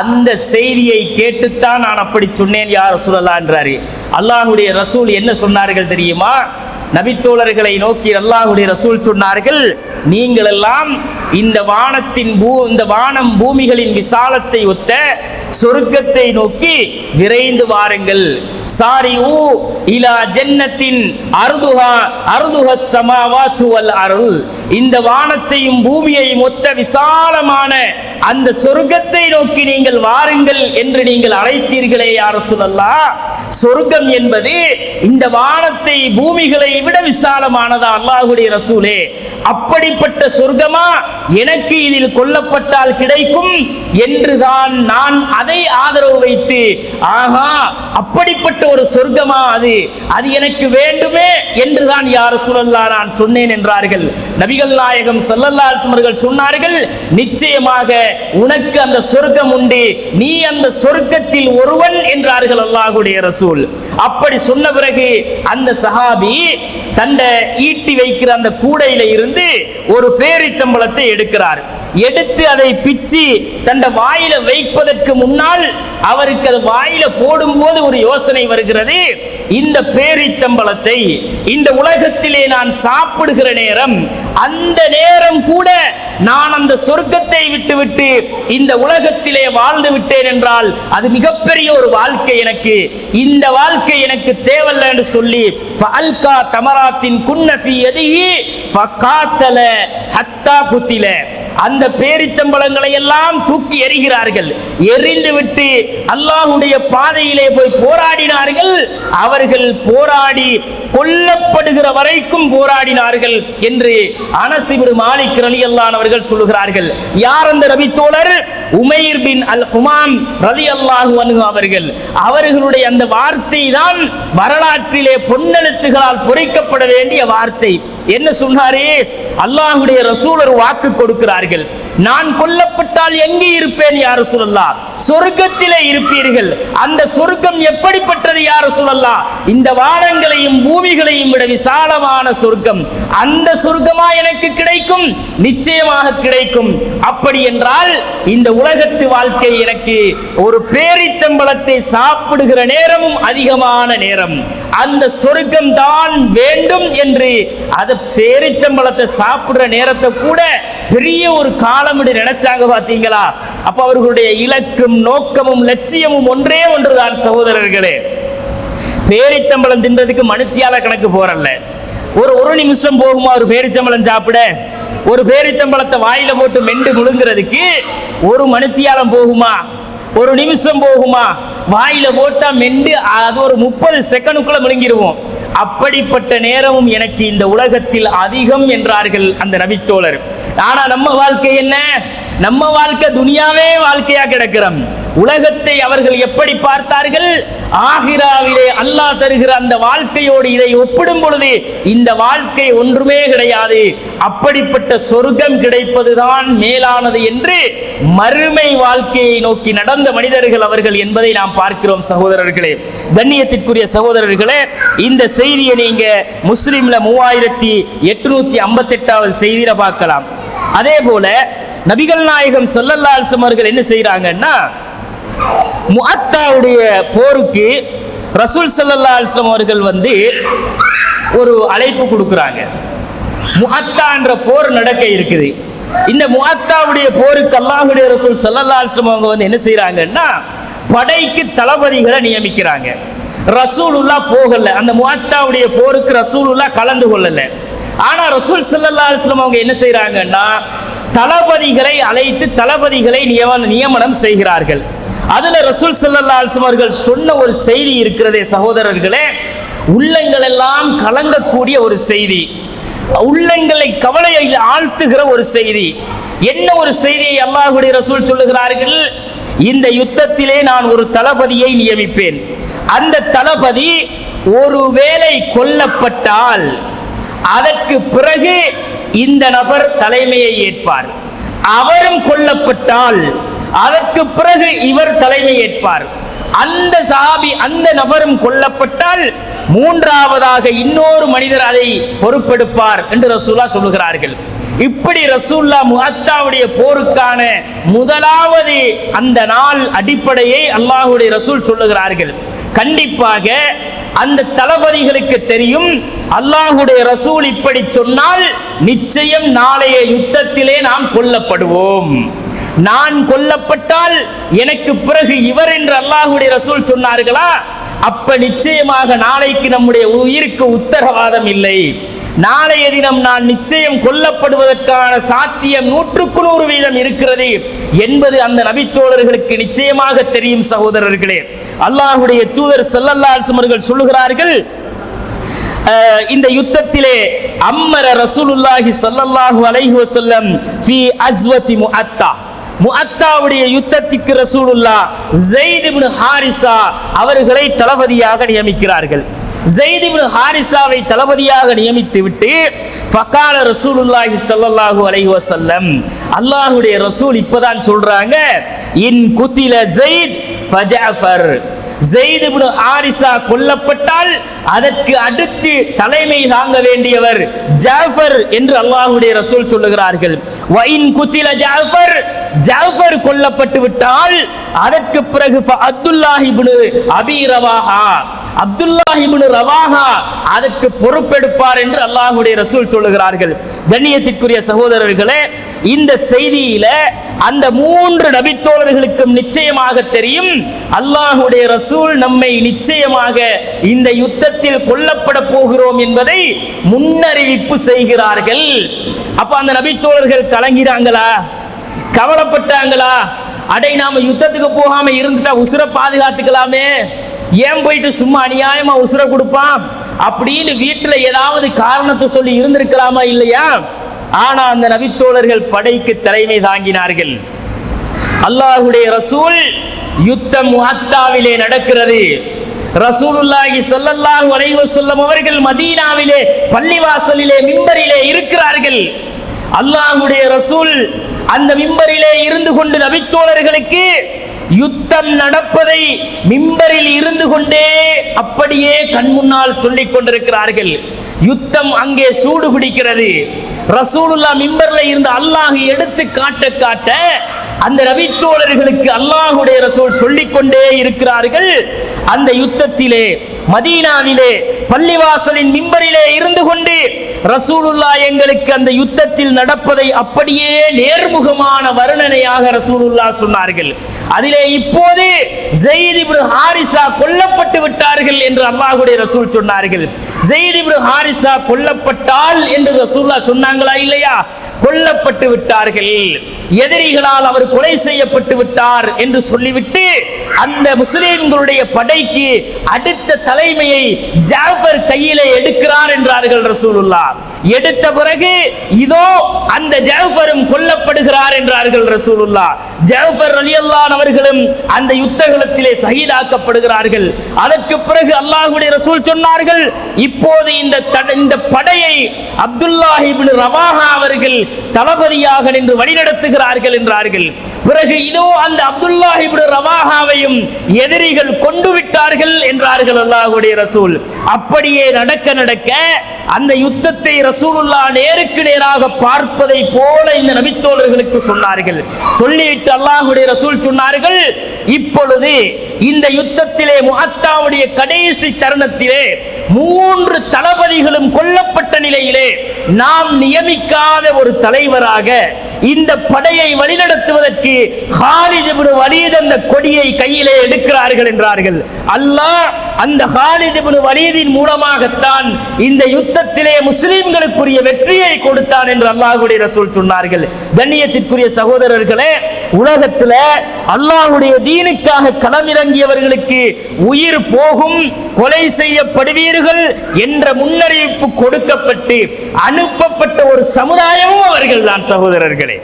அந்த செய்தியை கேட்டுத்தான் நான் அப்படி சொன்னேன் யா ரசூலல்லாஹ் என்றாரு. அல்லாஹ்வுடைய ரசூல் என்ன சொன்னார்கள் தெரியுமா? நபித்தோழர்களை நோக்கி அல்லாஹ்வுடைய ரசூல் சொன்னார்கள், நீங்கள் எல்லாம் இந்த வானம் பூமிகளின் விசாலத்தை ஒத்த சொர்க்கத்தை நோக்கி விரைந்து வாருங்கள். சாரிஉ இலா ஜன்னத்தின் அர்துஹா ஸமாவாத்து வல் அர்ள், இந்த வானத்தையும் பூமியையும் ஒத்த விசாலமான அந்த சொர்க்கத்தை நோக்கி நீங்கள் வாருங்கள் என்று நீங்கள் அழைத்தீர்களே யா ரசூலல்லாஹ். சொர்க்கம் என்பது இந்த வானத்தை பூமிகளை விட விசாலமானதா அல்லாஹ்வுடைய ரசூலே? அப்படிப்பட்ட சொர்க்கமா எனக்கு இதில் கொல்லப்பட்டால் கிடைக்கும் என்றுதான் நான் அதை ஆதரவு வைத்து, ஆஹா அப்படிப்பட்ட ஒரு சொர்க்கமா அது எனக்கு வேண்டுமே என்றுதான் யா ரசூலல்லாஹ் நான் சொன்னேன் என்றார்கள். நபிகள் நாயகம் ஸல்லல்லாஹு அலைஹி வஸல்லம் அவர்கள் சொன்னார்கள், நிச்சயமாக உனக்கு அந்த சொர்க்கம் உண்டு, நீ அந்த சொர்க்கத்தில் ஒருவன் என்றார்கள் அல்லாஹ்வுடைய ரசூல். அப்படி சொன்ன பிறகு அந்த சஹாபி தன்னை ஈட்டி வைக்கிற அந்த கூடையில இருந்து ஒரு பேரித்தம்பளத்தை எடுக்கிறார். எடுத்து அதை பிச்சு தன்னை வாயில வைப்பதற்கு முன்னால் அவருக்கு அது வாயில போடும் போது ஒரு யோசனை வருகிறது, இந்த பேரித்தம்பளத்தை இந்த உலகத்திலே நான் சாப்பிடுகிற நேரம், அந்த நேரம் கூட நான் அந்த சொர்க்கத்தை விட்டுவிட்டு இந்த உலகத்திலே வாழ்ந்து விட்டேன் என்றால் அது மிகப்பெரிய ஒரு வாழ்க்கை, எனக்கு இந்த வாழ்க்கை எனக்கு தேவையில்லை என்று சொல்லி ஃபஅல்கா தமராத்தின் குன்னஃபி யதிஹி ஃபகாத்தல ஹத்தா குத்தில, அந்த பேரித்தம்பளங்களை எல்லாம் தூக்கி எறிகிறார்கள். எறிந்துவிட்டு அல்லாஹ்வுடைய பாதையிலே போய் போராடினார்கள். அவர்கள் போராடி கொல்லப்படுகிற வரைக்கும் போராடினார்கள் என்று அனஸ் இப்னு மாலிக் ரலியல்லாஹு அன்ஹு அவர்கள் சொல்லுகிறார்கள். யார் அந்த நபித்தோழர்? உமைர் பின் அல் ஹுமாம் ரலியல்லாஹு அன்ஹு அவர்கள். அவர்களுடைய அந்த வார்த்தை தான் வரலாற்றிலே பொன்னெழுத்துகளால் பொறிக்கப்பட வேண்டிய வார்த்தை. என்ன சொன்னாரே? அல்லாஹ்வுடைய ரசூல் ஒரு வாக்கு கொடுக்கிறார்கள், நான் கொல்லப்பட்டால் எங்கே இருப்பேன் யா ரசூலல்லாஹ்? சொர்க்கத்திலே இருப்பீர்கள். அந்த சொர்க்கம் எப்படிப்பட்டது யா ரசூலல்லாஹ்? இந்த வானங்களையும் பூமிகளையும் விட விசாலமான சொர்க்கம். அந்த சொர்க்கமா எனக்கு கிடைக்கும்? நிச்சயமாக கிடைக்கும். அப்படி என்றால் இந்த உலகத்து வாழ்க்கை எனக்கு ஒரு பேரித்தம்பளத்தை சாப்பிடுகிற நேரமும் அதிகமான நேரம், அந்த சொர்க்கம் தான் வேண்டும் என்று அந்த பேரித்தம்பளத்தை சாப்பிடுற நேரத்தை கூட பெரிய ஒரு காலம் நினைச்சாங்க. பாத்தீங்களா? அப்ப அவர்களுடைய இலக்கும் நோக்கமும் லட்சியமும் ஒன்றே ஒன்றுதான் சகோதரர்களே. பேரித்தம்பளம் தின்றதுக்கு மணித்தியால கணக்கு போறல்ல. ஒரு நிமிஷம் போகுமா ஒரு பேரித்தம்பளம் சாப்பிட? ஒரு பேரித்தம்பளத்தை வாயில போட்டு மெண்டு முழுங்கிறதுக்கு ஒரு மணித்தியாலம் போகுமா? ஒரு நிமிஷம் போகுமா? வாயில போட்டா மெண்டு அது ஒரு 30 செகண்டுக்குள்ள முழுங்கிடுவோம். அப்படிப்பட்ட நேரமும் எனக்கு இந்த உலகத்தில் அதிகம் என்றார்கள் அந்த நபித்தோழர். ஆனா நம்ம வாழ்க்கை என்ன? நம்ம வாழ்க்கை துனியாவே வாழ்க்கையா கிடக்கிறோம். உலகத்தை அவர்கள் எப்படி பார்த்தார்கள்? ஆகிராவிலே அல்லாஹ் தருகிற அந்த வாழ்க்கையோடு இதை ஒப்பிடும் பொழுது இந்த வாழ்க்கை ஒன்றுமே கிடையாது, அப்படிப்பட்ட சொர்க்கம் கிடைப்பதுதான் மேலானது என்று மறுமை வாழ்க்கையை நோக்கி நடந்த மனிதர்கள் அவர்கள் என்பதை நாம் பார்க்கிறோம். சகோதரர்களே, கண்ணியத்திற்குரிய சகோதரர்களே, இந்த செய்தியை நீங்க முஸ்லிம்ல 3858வது செய்தியில பார்க்கலாம். அதே போல நபிகள் நாயகம் ஸல்லல்லாஹு அலைஹி வஸல்லம் அவர்கள் என்ன செய்றாங்கன்னா, முஅத்தாவுடைய போருக்கு ரசூல் ஸல்லல்லாஹு அலைஹி வஸல்லம் அவர்கள் ஒரு அழைப்பு கொடுக்குறாங்க. முஅத்தா என்ற போர் நடக்க இருக்குது. இந்த முஅத்தாவுடைய போருக்கு அல்லாஹ்வுடைய ரசூல் ஸல்லல்லாஹு அலைஹி வஸல்லம் அவங்க என்ன செய்றாங்கன்னா, படைக்கு தளபதிகளை நியமிக்கிறாங்க. ரசூலுல்லாஹ் போகல, அந்த முஅத்தாவுடைய போருக்கு ரசூலுல்லாஹ் கலந்து கொள்ளல. ஆனா ரசூல் ஸல்லல்லாஹு அலைஹி வஸல்லம் அவங்க என்ன செய்றாங்கன்னா, தளபதிகளை அழைத்து தளபதிகளை நியமனம் செய்கிறார்கள். அதுல ரசூல் ஸல்லல்லாஹு அலைஹி வஸல்லம் அவர்கள் சொன்ன ஒரு செய்தி இருக்கிறதே சகோதரர்களே, உள்ளங்கள் எல்லாம் கலங்கக்கூடிய ஒரு செய்தி, உள்ளங்களை கவலையில் ஆழ்த்துகிற ஒரு செய்தி. என்ன ஒரு செய்தியை அல்லாஹ்வுடைய ரசூல் சொல்லுகிறார்கள்? இந்த யுத்தத்திலே நான் ஒரு தளபதியை நியமிப்பேன். அந்த தளபதி ஒருவேளை கொல்லப்பட்டால் அதற்கு பிறகு இந்த நபர் தலைமையை ஏற்பார். அவரும் கொல்லப்பட்டால் அதற்கு பிறகு இவர் தலைமை ஏற்பார். அந்த சஹாபி அந்த நபரும் கொல்லப்பட்டால் மூன்றாவதாக இன்னொரு மனிதர் அதை பொறுப்பெடுப்பார் என்று ரசூலுல்லாஹ் சொல்லுகிறார்கள். இப்படி ரசூலுல்லாஹ் முஅத்தாவுடைய போருக்கான முதலாவது அந்த நாள் அடிப்படையை அல்லாஹ்வுடைய ரசூல் சொல்லுகிறார்கள். கண்டிப்பாக அந்த தளபதிகளுக்கு தெரியும், அல்லாஹ்வுடைய ரசூல் இப்படி சொன்னால் நிச்சயம் நாளைய யுத்தத்திலே நாம் கொல்லப்படுவோம். நான் கொல்லப்பட்டால் எனக்கு பிறகு இவர் என்று அல்லாஹ்வுடைய ரசூல் சொன்னார்களா, அப்ப நிச்சயமாக நாளைக்கு நம்முடைய உயிருக்கு உத்தரவாதம் இல்லை. நாளைய தினம் நான் நிச்சயம் கொல்லப்படுவதற்கான சாத்தியம் 100% இருக்கிறது என்பது அந்த நபித்தோழர்களுக்கு நிச்சயமாக தெரியும். சகோதரர்களே, அல்லாஹ்வுடைய தூதர் ஸல்லல்லாஹு அலைஹி வஸல்லம் சொல்லுகிறார்கள், இந்த யுத்தத்திலே அம்மர ரசூலுல்லாஹி ஸல்லல்லாஹு அலைஹி வஸல்லம் ஃபீ அஸ்வதி முஅத்தா, முஅத்தாவுடைய யுத்தத்திற்கு ரசூலுல்லாஹ் ஸைத் இப்னு ஹாரிஸா அவர்களை தளபதியாக நியமிக்கிறார்கள். ஸைத் இப்னு ஹாரிஸாவை தளபதியாக நியமித்துவிட்டு ஃபகால ரசூலுல்லாஹி ஸல்லல்லாஹு அலைஹி வஸல்லம், அல்லாஹ்வுடைய ரசூல் இப்பதான் சொல்றாங்க, இன் குதில ஸைத் ஃபஜஅஃபர், ஸைத் இப்னு ஹாரிஸா கொல்லப்பட்டால் அதற்கு அடுத்து தலைமை தாங்க வேண்டியவர் ஜாஃபர் என்று அல்லாஹ்வுடைய ரசூல் சொல்லுகிறார்கள். வ இன் குதில ஜாஃபர், ஜாஃபர் கொல்லப்பட்டு விட்டால் அதற்கு பிறகு அப்துல்லாஹ் இப்னு அபி ரவாஹா, அப்துல்லாஹ் இப்னு ரவாஹா அதற்கு பொறுப்பெடுப்பார் என்று அல்லாஹ்வுடைய ரசூல் சொல்லுகிறார்கள். கண்ணியத்திற்குரிய சகோதரர்களே, இந்த செய்தியில அந்த 3 நபித்தோழர்களுக்கும் நிச்சயமாக தெரியும், அல்லாஹ்வுடைய ரசூல் நம்மை நிச்சயமாக இந்த யுத்தத்தில் கொல்லப்பட போகிறோம் என்பதை முன்னறிவிப்பு செய்கிறார்கள். அப்ப அந்த நபித்தோழர்கள் கலங்கிறாங்களா, கவலைப்பட்டாங்களா? அடை நாம யுத்தத்துக்கு போகாம இருந்துட்டா உசுர பாதுகாத்துக்கலாமே, ஏன் போயிட்டு சும்மா அநியாயமா உசுர கொடுப்பான் அப்படின்னு வீட்டுல ஏதாவது காரணத்தை சொல்லி இருந்திருக்கலாமா இல்லையா? ஆனா அந்த நபித்தோழர்கள் படைக்கு தலைமை தாங்கினார்கள். அல்லாஹ்வுடைய ரசூல் யுத்தம் முஅத்தாவிலே நடக்கிறது. ரசூலுல்லாஹி ஸல்லல்லாஹு அலைஹி வஸல்லம் அவர்கள் மதீனாவிலே பள்ளிவாசலிலே மிம்பரிலே இருக்கிறார்கள். அல்லாஹ்வுடைய ரசூல் அந்த மிம்பரிலே இருந்து கொண்டு நபித்தோழர்களுக்கு யுத்தம் நடப்பதை மிம்பரில் இருந்து கொண்டே அப்படியே கண் முன்னால் சொல்லிக் கொண்டிருக்கிறார்கள். யுத்தம் அங்கே சூடு பிடிக்கிறது. ரசூலுல்லாஹ் மிம்பர்ல இருந்து அல்லாஹ் எடுத்து காட்ட காட்ட அந்த நபித்தோழர்களுக்கு அல்லாஹ்வுடைய ரசூல் சொல்லிக் கொண்டே இருக்கிறார்கள். அந்த யுத்தத்திலே மதீனாவிலே பள்ளிவாசலின் மிம்பரிலே இருந்து கொண்டு ரசூலுல்லாஹ் எங்களுக்கு அந்த யுத்தத்தில் நடப்பதை அப்படியே நேர்முகமான வர்ணனையாக ரசூலுல்லாஹ் சொன்னார்கள். அதிலே இப்போது ஸைத் இப்னு ஹாரிஸா கொல்லப்பட்டு விட்டார்கள் என்று அல்லாஹ்வுடைய ரசூல் சொன்னார்கள். ஸைத் இப்னு ஹாரிஸா கொல்லப்பட்டால் என்று ரசூலுல்லாஹ் சொன்னாங்களா இல்லையா? கொல்லப்பட்டு விட்டார்கள், எதிரிகளால் அவர் கொலை செய்யப்பட்டு விட்டார் என்று சொல்லிவிட்டு அந்த முஸ்லிம்களுடைய படைக்கு அடுத்த தலைமையை ஜாஃபர் கையிலே எடுக்கிறார் என்றார்கள் ரசூலுல்லாஹ். எடுத்த பிறகு இதோ அந்த ஜாஃபரும் கொல்லப்படுகிறார் என்றார்கள் ரசூலுல்லாஹ். ஜாஃபர் ரலியல்லாஹு அன்ஹு அவர்களும் அந்த யுத்தகளத்திலே ஷஹீதாக்கப்படுகிறார்கள். அதற்கு பிறகு அல்லாஹ்வுடைய ரசூல் சொன்னார்கள், இப்போது இந்த படையை அப்துல்லாஹ் இப்னு ரவாஹா அவர்கள் தளபதியாக நின்று வழிநடத்துகிறார்கள் என்றார்கள். பிறகு இதோ அந்த அப்துல்லாஹ் இப்னு ரவாஹாவையும் எதிரிகள் கொண்டு விட்டார்கள் என்றார்கள் அல்லாஹ்வுடைய ரசூல். அப்படியே நடக்க நடக்க அந்த யுத்தத்தை ரசூலுல்லாஹ் நேருக்கு நேராக பார்ப்பதை போல இந்த நபித்தோழர்களுக்கு சொன்னார்கள். சொல்லிவிட்டு அல்லாஹ்வுடைய ரசூல் சொன்னார்கள், இப்பொழுது இந்த யுத்தத்திலே முஅத்தாவுடைய கடைசி தருணத்திலே 3 தளபதிகளும் கொல்லப்பட்ட நிலையிலே நாம் நியமிக்காத ஒரு தலைவராக இந்த படையை வழிநடத்துவதற்கு காலித் இப்னு வலீத் அந்த கொடியை கையிலே எடுக்கிறார்கள் என்றார்கள். அல்லாஹ் அந்த காலித் இப்னு வலீதின் மூலமாகத்தான் இந்த யுத்தத்திலே முஸ்லிம்களுக்குரிய வெற்றியை கொடுத்தான் என்று அல்லாஹ்வுடைய ரசூல் சொன்னார்கள். கண்ணியத்திற்குரிய சகோதரர்களே, உலகத்தில் அல்லாஹ்வுடைய தீனுக்காக களமிறங்கியவர்களுக்கு உயிர் போகும், கொலை செய்யப்படுவீர்கள் என்ற முன்னறிவிப்பு கொடுக்கப்பட்டு அனுப்பப்பட்ட ஒரு சமுதாயமும் அவர்கள் தான். சகோதரர்களே,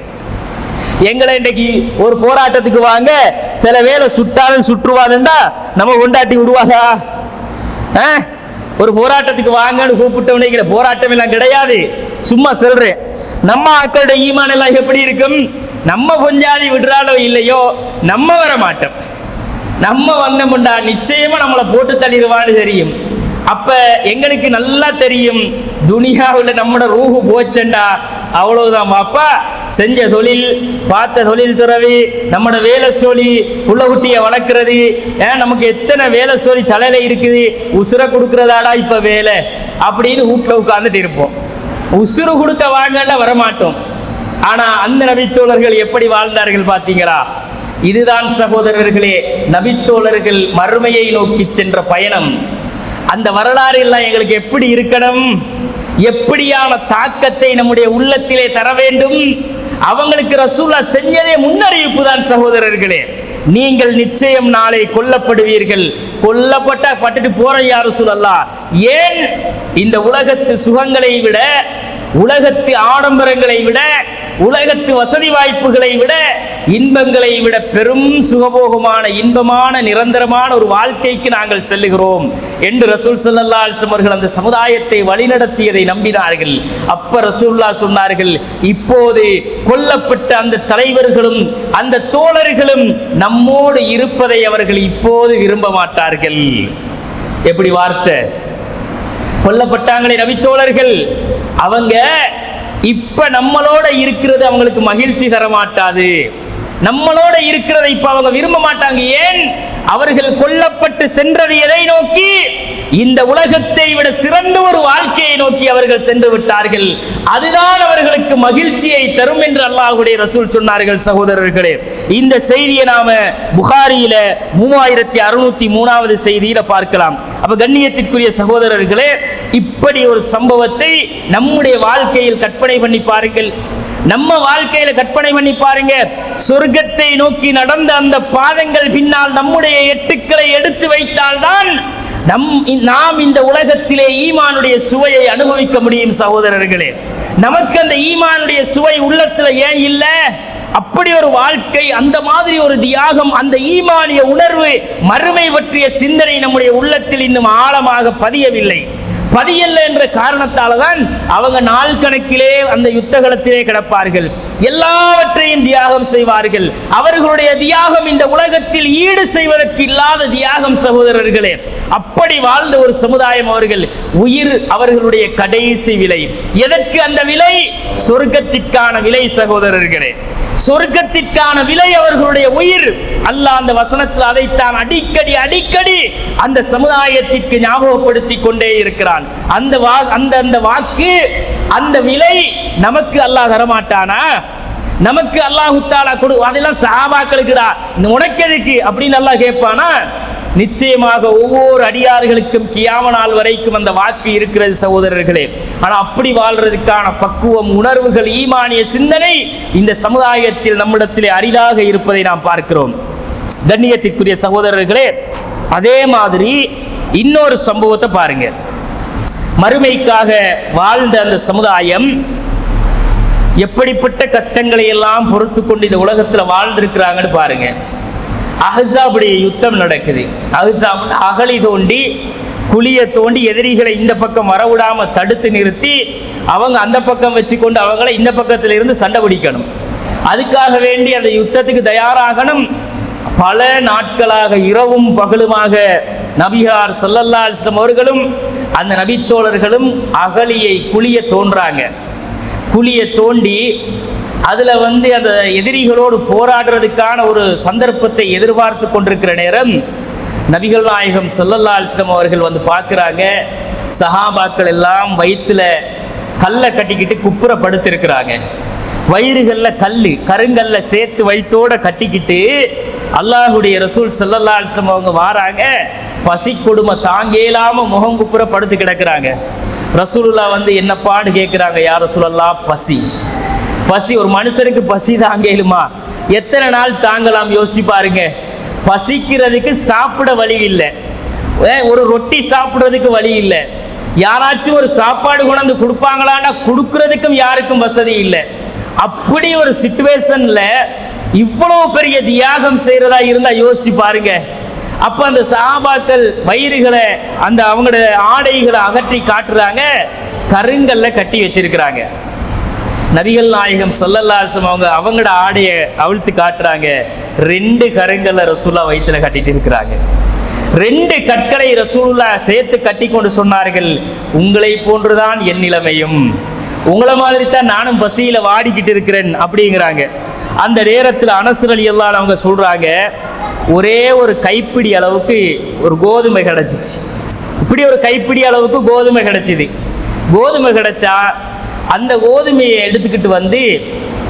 எங்களை இன்றைக்கு ஒரு போராட்டத்துக்கு வாங்க, சில வேளை சுட்டாலும் சுற்றுவாதுண்டா நம்ம கொண்டாட்டி விடுவாதா? ஒரு போராட்டத்துக்கு வாங்கன்னு கூப்பிட்டவனைக்கிற போராட்டம் எல்லாம் கிடையாது. சும்மா சொல்றேன், நம்ம ஆக்களுடைய ஈமான் எல்லாம் எப்படி இருக்கும்? நம்ம பொஞ்சாதி விடுறாலோ இல்லையோ நம்ம வர மாட்டோம். நம்ம வந்தோம்டா நிச்சயமா நம்மளை போட்டு தள்ளிடுவான்னு தெரியும். அப்ப எங்களுக்கு நல்லா தெரியும் துனியாவில் நம்மட ரூஹு போச்சண்டா அவ்வளவுதான். பாப்பா செஞ்ச தொழில், பார்த்த தொழில் துறவி, நம்மட வேலை சொல்லி புள்ள குட்டியை வளர்க்கறது, நமக்கு எத்தனை வேலை சொல்லி தலையில இருக்குது, உசுரை கொடுக்கறதாடா இப்ப வேலை அப்படின்னு வீட்டுல உட்கார்ந்துட்டு இருப்போம். உசுறு கொடுக்க வாங்கண்டா வரமாட்டோம். ஆனா அந்த நபித்தோழர்கள் எப்படி வாழ்ந்தார்கள் பார்த்தீங்களா? இதுதான் சகோதரர்களே நபித்தோழர்கள் மறுமையை நோக்கி சென்ற பயணம். அந்த வரலாறு எல்லாம் எங்களுக்கு எப்படி இருக்கணும், எப்படியான தாக்கத்தை நம்முடைய உள்ளத்திலே தர வேண்டும். அவங்களுக்கு ரசூலுல்லாஹ் செஞ்சதே முன்னறிவிப்பு தான் சகோதரர்களே. நீங்கள் நிச்சயம் நாளை கொல்லப்படுவீர்கள், பட்டுட்டு போற யா ரசூலல்லாஹ், ஏன் இந்த உலகத்து சுகங்களை விட, உலகத்து ஆடம்பரங்களை விட, உலகத்து வசதி வாய்ப்புகளை விட, இன்பங்களை விட பெரும் சுகபோகமான இன்பமான நிரந்தரமான ஒரு வாழ்க்கைக்கு நாங்கள் செல்லுகிறோம் என்று ரசூல் ஸல்லல்லாஹு அலைஹி வஸல்லம் அவர்கள் அந்த சமுதாயத்தை வழிநடத்தியதை நம்பினார்கள். அப்ப ரசூலுல்லாஹ் சொன்னார்கள், இப்போது கொல்லப்பட்ட அந்த தலைவர்களும் அந்த தோழர்களும் நம்மோடு இருப்பதை அவர்கள் இப்போது விரும்ப மாட்டார்கள். எப்படி வார்த்தை! கொல்லப்பட்டாங்களே நபித்தோழர்கள், அவங்க இப்ப நம்மளோட இருக்கிறது அவங்களுக்கு மகிழ்ச்சி தர மாட்டாது. நம்மளோட இருக்கிறதை இப்ப அவங்க விரும்ப மாட்டாங்க. ஏன்? அவர்கள் கொல்லப்பட்டு சென்றது எதை நோக்கி? இந்த உலகத்தை விட சிறந்த ஒரு வாழ்க்கையை நோக்கி அவர்கள் சென்று விட்டார்கள். அதுதான் அவர்களுக்கு மகிழ்ச்சியை தரும் என்று அல்லாஹ்வுடைய ரசூல் சொன்னார்கள். சகோதரர்களே, இந்த செய்தியை நாம புகாரியில 3603வது செய்தியில பார்க்கலாம். அப்ப கண்ணியத்திற்குரிய சகோதரர்களே, இப்படி ஒரு சம்பவத்தை நம்முடைய வாழ்க்கையில் கற்பனை பண்ணி பாருங்கள். நம்ம வாழ்க்கையில கற்பனை பண்ணி பாருங்க. சொர்க்கத்தை நோக்கி நடந்த அந்த பாதங்கள் பின்னால் நம்முடைய எட்டுக்களை எடுத்து வைத்தால்தான் நாம் இந்த உலகத்திலே ஈமானுடைய சுவையை அனுபவிக்க முடியும். சகோதரர்களே, நமக்கு அந்த ஈமானுடைய சுவை உள்ளத்துல ஏன் இல்லை? அப்படி ஒரு வாழ்க்கை, அந்த மாதிரி ஒரு தியாகம், அந்த ஈமானிய உணர்வு, மறுமை பற்றிய சிந்தனை நம்முடைய உள்ளத்தில் இன்னும் ஆழமாக பதியவில்லை. பதியல்ல என்ற காரணத்தால தான் அவங்க நாள் கணக்கிலே அந்த யுத்தகலத்திலே கிடப்பார்கள், எல்லாவற்றையும் தியாகம் செய்வார்கள். அவர்களுடைய தியாகம் இந்த உலகத்தில் ஈடு செய்வதற்கு இல்லாத தியாகம் சகோதரர்களே. அப்படி வாழ்ந்த ஒரு சமுதாயம் அவர்கள். உயிர் அவர்களுடைய கடைசி விலை. எதற்கு அந்த விலை? சொர்க்கத்திற்கான விலை சகோதரர்களே. சொர்க்கத்திற்கான விலை அவர்களுடைய உயிர். அல்லாஹ் அந்த வசனத்தில் அதைத்தான் அடிக்கடி அடிக்கடி அந்த சமுதாயத்திற்கு ஞாபகப்படுத்தி கொண்டே இருக்கிறான். அந்த வாக்கு, அந்த விலை நமக்கு அல்லாஹ் தரமாட்டானா? நமக்கு அல்லாஹ் தஆலா கொடு, அதெல்லாம் சஹாபாக்களுக்குடா, உனக்கு எதுக்கு அப்படின்னு அல்லாஹ் கேட்பானா? நிச்சயமாக ஒவ்வொரு அடியார்களுக்கும் கியாம நாள் வரைக்கும் அந்த வாக்கு இருக்கிறது சகோதரர்களே. ஆனா அப்படி வாழ்றதுக்கான பக்குவம், உணர்வுகள், ஈமானிய சிந்தனை இந்த சமுதாயத்தில் நம்மிடத்திலே அரிதாக இருப்பதை நாம் பார்க்கிறோம். கண்ணியத்திற்குரிய சகோதரர்களே, அதே மாதிரி இன்னொரு சம்பவத்தை பாருங்க. மறுமைக்காக வாழ்ந்த அந்த சமுதாயம் எப்படிப்பட்ட கஷ்டங்களை எல்லாம் பொறுத்து கொண்டு இந்த உலகத்தில் வாழ்ந்திருக்கிறாங்கன்னு பாருங்க. அஹ்ஸாபுடைய யுத்தம் நடக்குது. அஹ்ஸாப் அகழி தோண்டி, குழியை தோண்டி எதிரிகளை இந்த பக்கம் வரவிடாம தடுத்து நிறுத்தி அவங்க அந்த பக்கம் வச்சுக்கொண்டு அவங்களை இந்த பக்கத்தில் இருந்து சண்டை பிடிக்கணும். அதுக்காக வேண்டி அந்த யுத்தத்துக்கு தயாராகணும். பல நாட்களாக இரவும் பகலுமாக நபியார் ஸல்லல்லாஹு அலைஹி வஸல்லம் அவர்களும் அந்த நபித்தோழர்களும் அகழியை, குழியை தோன்றாங்க. குழியை தோண்டி அதுல அந்த எதிரிகளோடு போராடுறதுக்கான ஒரு சந்தர்ப்பத்தை எதிர்பார்த்து கொண்டிருக்கிற நேரம் நபிகள் நாயகம் ஸல்லல்லாஹு அலைஹி வஸல்லம் அவர்கள் பார்க்குறாங்க. சஹாபாக்கள் எல்லாம் வயிற்றுல கல்லை கட்டிக்கிட்டு குப்புற படுத்திருக்கிறாங்க. வயிறுகள்ல கல்லு, கருங்கல்ல சேர்த்து வயிற்றோட கட்டிக்கிட்டு அல்லாஹ்வுடைய ரசூல் ஸல்லல்லாஹு அலைஹி வஸல்லம் அவங்க வாராங்க. பசி கொடுமை தாங்கேலாம முகம் குப்புற படுத்து கிடக்குறாங்க. ரசூலுல்லாஹ் என்னப்பான்னு கேட்குறாங்க. யா ரசூலல்லாஹ், பசி பசி ஒரு மனுஷனுக்கு பசி தாங்கேலுமா? எத்தனை நாள் தாங்கலாம்? யோசிச்சு பாருங்க. பசிக்கிறதுக்கு சாப்பிட வழி இல்லை, ஒரு ரொட்டி சாப்பிட்றதுக்கு வழி இல்லை, யாராச்சும் ஒரு சாப்பாடு கொண்டாந்து கொடுப்பாங்களான்னா கொடுக்கறதுக்கும் யாருக்கும் வசதி இல்லை. அப்படி ஒரு சிச்சுவேஷன்ல இவ்வளவு பெரிய தியாகம் செய்யறதா இருந்தா யோசிச்சு பாருங்க. அப்ப அந்த சஹாபாக்கள் வயிறுகளை, அந்த அவங்களோட ஆடைகளை அகற்றி காட்டுறாங்க. கருங்கல்ல கட்டி வச்சிருக்கிறாங்க. நபிகள் நாயகம் ஸல்லல்லாஹு அலைஹி வஸல்லம் அவங்களோட ஆடையை அவிழ்த்து காட்டுறாங்க. 2 கரங்களை ரசூலா வயிற்றுல கட்டிட்டு இருக்கிறாங்க. 2 கற்களை ரசூலுல்லாஹ் சேர்த்து கட்டி கொண்டு சொன்னார்கள், உங்களை போன்றுதான் என் நிலைமையும், உங்களை மாதிரி தான் நானும் பசியில வாடிக்கிட்டு இருக்கிறேன் அப்படிங்கிறாங்க. அந்த நேரத்தில் அனஸ் ரலியல்லாஹு அன்ஹு அவங்க சொல்றாங்க, ஒரே ஒரு கைப்பிடி அளவுக்கு ஒரு கோதுமை கிடைச்சிச்சு. இப்படி ஒரு கைப்பிடி அளவுக்கு கோதுமை கிடைச்சிது. கோதுமை கிடைச்சா அந்த கோதுமையை எடுத்துக்கிட்டு வந்து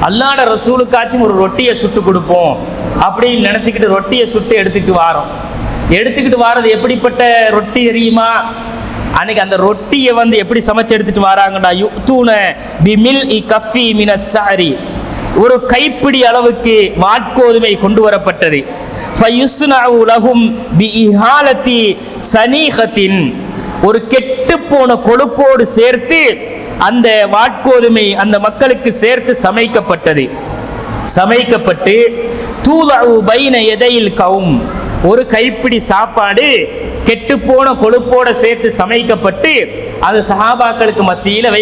அல்லாஹ்வுடைய ரசூலுக்காச்சும் ஒரு ரொட்டியை சுட்டு கொடுப்போம் அப்படின்னு நினச்சிக்கிட்டு ரொட்டியை சுட்டு எடுத்துக்கிட்டு வாரது எப்படிப்பட்ட ரொட்டி தெரியுமா? அன்னைக்கு அந்த ரொட்டியை வந்து எப்படி சமைச்சு எடுத்துட்டு வராங்கடா, யுத்தூன பிமில் இ கஃபி மினஸ் ஸஅரி, ஒரு கைப்பிடி அளவுக்கு வாட்கோதுமை கொண்டு வரப்பட்டது. ஃபயுஸ்னஉ லஹும் பிஇஹாலத்தி சனீஹத்தின், ஒரு கெட்டு போன கொழுப்போடு சேர்த்து அந்த வாட்கோதுமை அந்த மக்களுக்கு சேர்த்து சமைக்கப்பட்டு தூலஉ பைன யதையில் கௌம், ஒரு கைப்பிடி சாப்பாடு கெட்டு போன கொழுப்போட சேர்த்து சமைக்கப்பட்டு அது சஹாபாக்களுக்கு மத்தியில்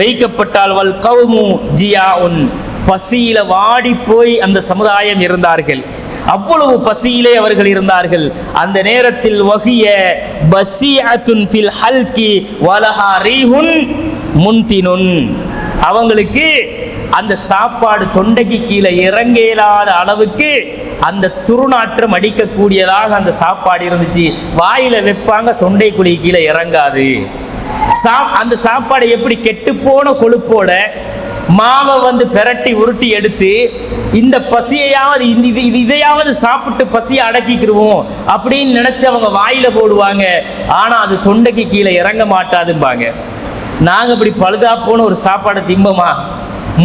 வைக்கப்பட்டால் வல் கௌமு ஜியாஉன், பசியில வாடி போய் அந்த சமுதாயம் இருந்தார்கள். அவ்வளவு பசியிலே அவர்கள் இருந்தார்கள். அந்த நேரத்தில் வஹிய பஸீஅத்துன் ஃபில் ஹல்கி வலஹா ரீஹுன் முன்தினுன், அவங்களுக்கு அந்த சாப்பாடு தொண்டைக்கு கீழே இறங்க இயலாத அளவுக்கு அந்த துருநாற்றம் அடிக்கக்கூடியதாக அந்த சாப்பாடு இருந்துச்சு. வாயில வைப்பாங்க, தொண்டைக்குழி கீழே இறங்காது. அந்த சாப்பாடு எப்படி கெட்டு போன கொழுப்போட மாவை வந்து பெரட்டி உருட்டி எடுத்து இந்த பசியையாவது இதையாவது சாப்பிட்டு பசியை அடக்கிக்கிடுவோம் அப்படின்னு நினைச்சு அவங்க வாயில போடுவாங்க. ஆனா அது தொண்டைக்கு கீழே இறங்க மாட்டாதும்பாங்க. நாங்க இப்படி பழுதா போன ஒரு சாப்பாடை திம்பமா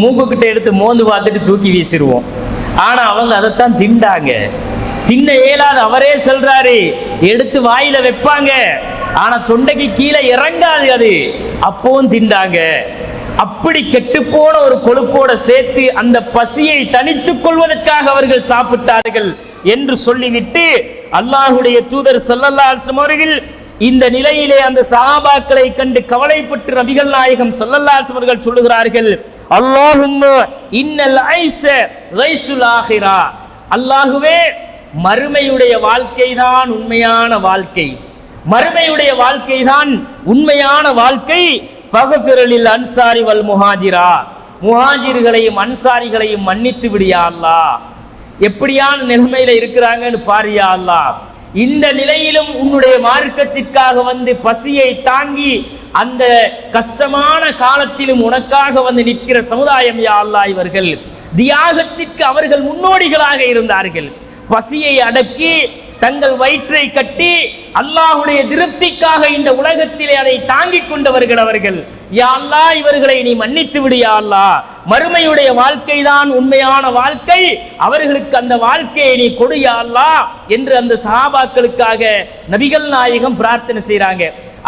மூக்குக்கிட்ட எடுத்து மோந்து பார்த்துட்டு தூக்கி வீசிடுவோம். ஆனா அவங்க அதைத்தான் திண்டாங்க. தின்ன இயலாது, அவரே சொல்றாரு, எடுத்து வாயில வைப்பாங்க, ஆனா தொண்டைக்கு கீழே இறங்காது, அது அப்பவும் திண்டாங்க. அப்படி கெட்டு போன ஒரு கொழுப்போட சேர்த்து அந்த பசியை தணித்துக் கொள்வதற்காக அவர்கள் சாப்பிட்டார்கள் என்று சொல்லிவிட்டு அல்லாஹ்வுடைய தூதர் ஸல்லல்லாஹு அலைஹி வஸல்லம் அவர்கள் இந்த நிலையிலே அந்த சஹாபாக்களை கண்டு கவலைப்பட்டு நபிகள் நாயகம் ஸல்லல்லாஹு அலைஹி வஸல்லம் அவர்கள் சொல்லுகிறார்கள், அல்லாஹும்ம இன்னல் ஐஸ கைஸுல் ஆகிரா, அல்லாஹுவே மறுமையுடைய வாழ்க்கை தான் உண்மையான வாழ்க்கை, மறுமையுடைய வாழ்க்கை தான் உண்மையான வாழ்க்கை. ஃபக்ஃபிரலில் அன்சாரி வல் முஹாஜிரா, முஹாஜிர்களையும் அன்சாரிகளையும் மன்னித்து விடியா அல்லாஹ். எப்படியான நிலைமையில இருக்கிறாங்கன்னு பாரியா அல்லாஹ். இந்த நிலையிலும் உன்னுடைய மார்க்கத்திற்காக வந்து பசியை தாங்கி அந்த கஷ்டமான காலத்திலும் உனக்காக வந்து நிற்கிற சமுதாயம் யா அல்லாஹ். இவர்கள் தியாகத்திற்கு அவர்கள் முன்னோடிகளாக இருந்தார்கள். பசியை அடக்கி தங்கள் வயிற்றை கட்டி அல்லாஹ்வுடைய திருப்திக்காக இந்த உலகத்திலே அதை தாங்கிக் கொண்டவர்கள் அவர்கள். யா அல்லாஹ், இவர்களை நீ மன்னித்து விடு யா அல்லாஹ். மறுமையுடைய வாழ்க்கை தான் உண்மையான வாழ்க்கை, அவர்களுக்கு அந்த வாழ்க்கையை நீ கொடு யா அல்லாஹ் என்று அந்த சஹாபாக்களுக்காக நபிகள் நாயகம் பிரார்த்தனை செய்றாங்க.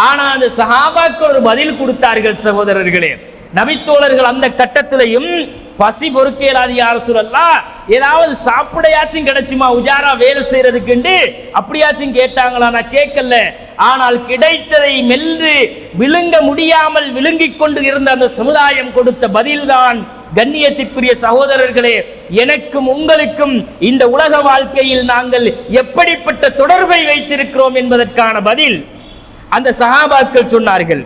ஆனா அந்த சஹாபாக்கள் ஒரு பதில் கொடுத்தார்கள் சகோதரர்களே. நபித்தோழர்கள் அந்த கட்டத்திலையும் பசி பொறுக்கேலாது யா ரசூலல்லாஹ், ஏதாவது சாப்பிடையாச்சும் கிடைச்சுமா உஜாரா வேலை செய்யறதுக்குண்டு அப்படியாச்சும் கேட்டாங்களா? நான் கேட்கல. ஆனால் கிடைத்ததை மென்று விழுங்க முடியாமல் விழுங்கிக் கொண்டு இருந்த அந்த சமுதாயம் கொடுத்த பதில்தான் கண்ணியத்திற்குரிய சகோதரர்களே, எனக்கும் உங்களுக்கும் இந்த உலக வாழ்க்கையில் நாங்கள் எப்படிப்பட்ட தொடர்பை வைத்திருக்கிறோம் என்பதற்கான பதில் அந்த சஹாபாக்கள் சொன்னார்கள்.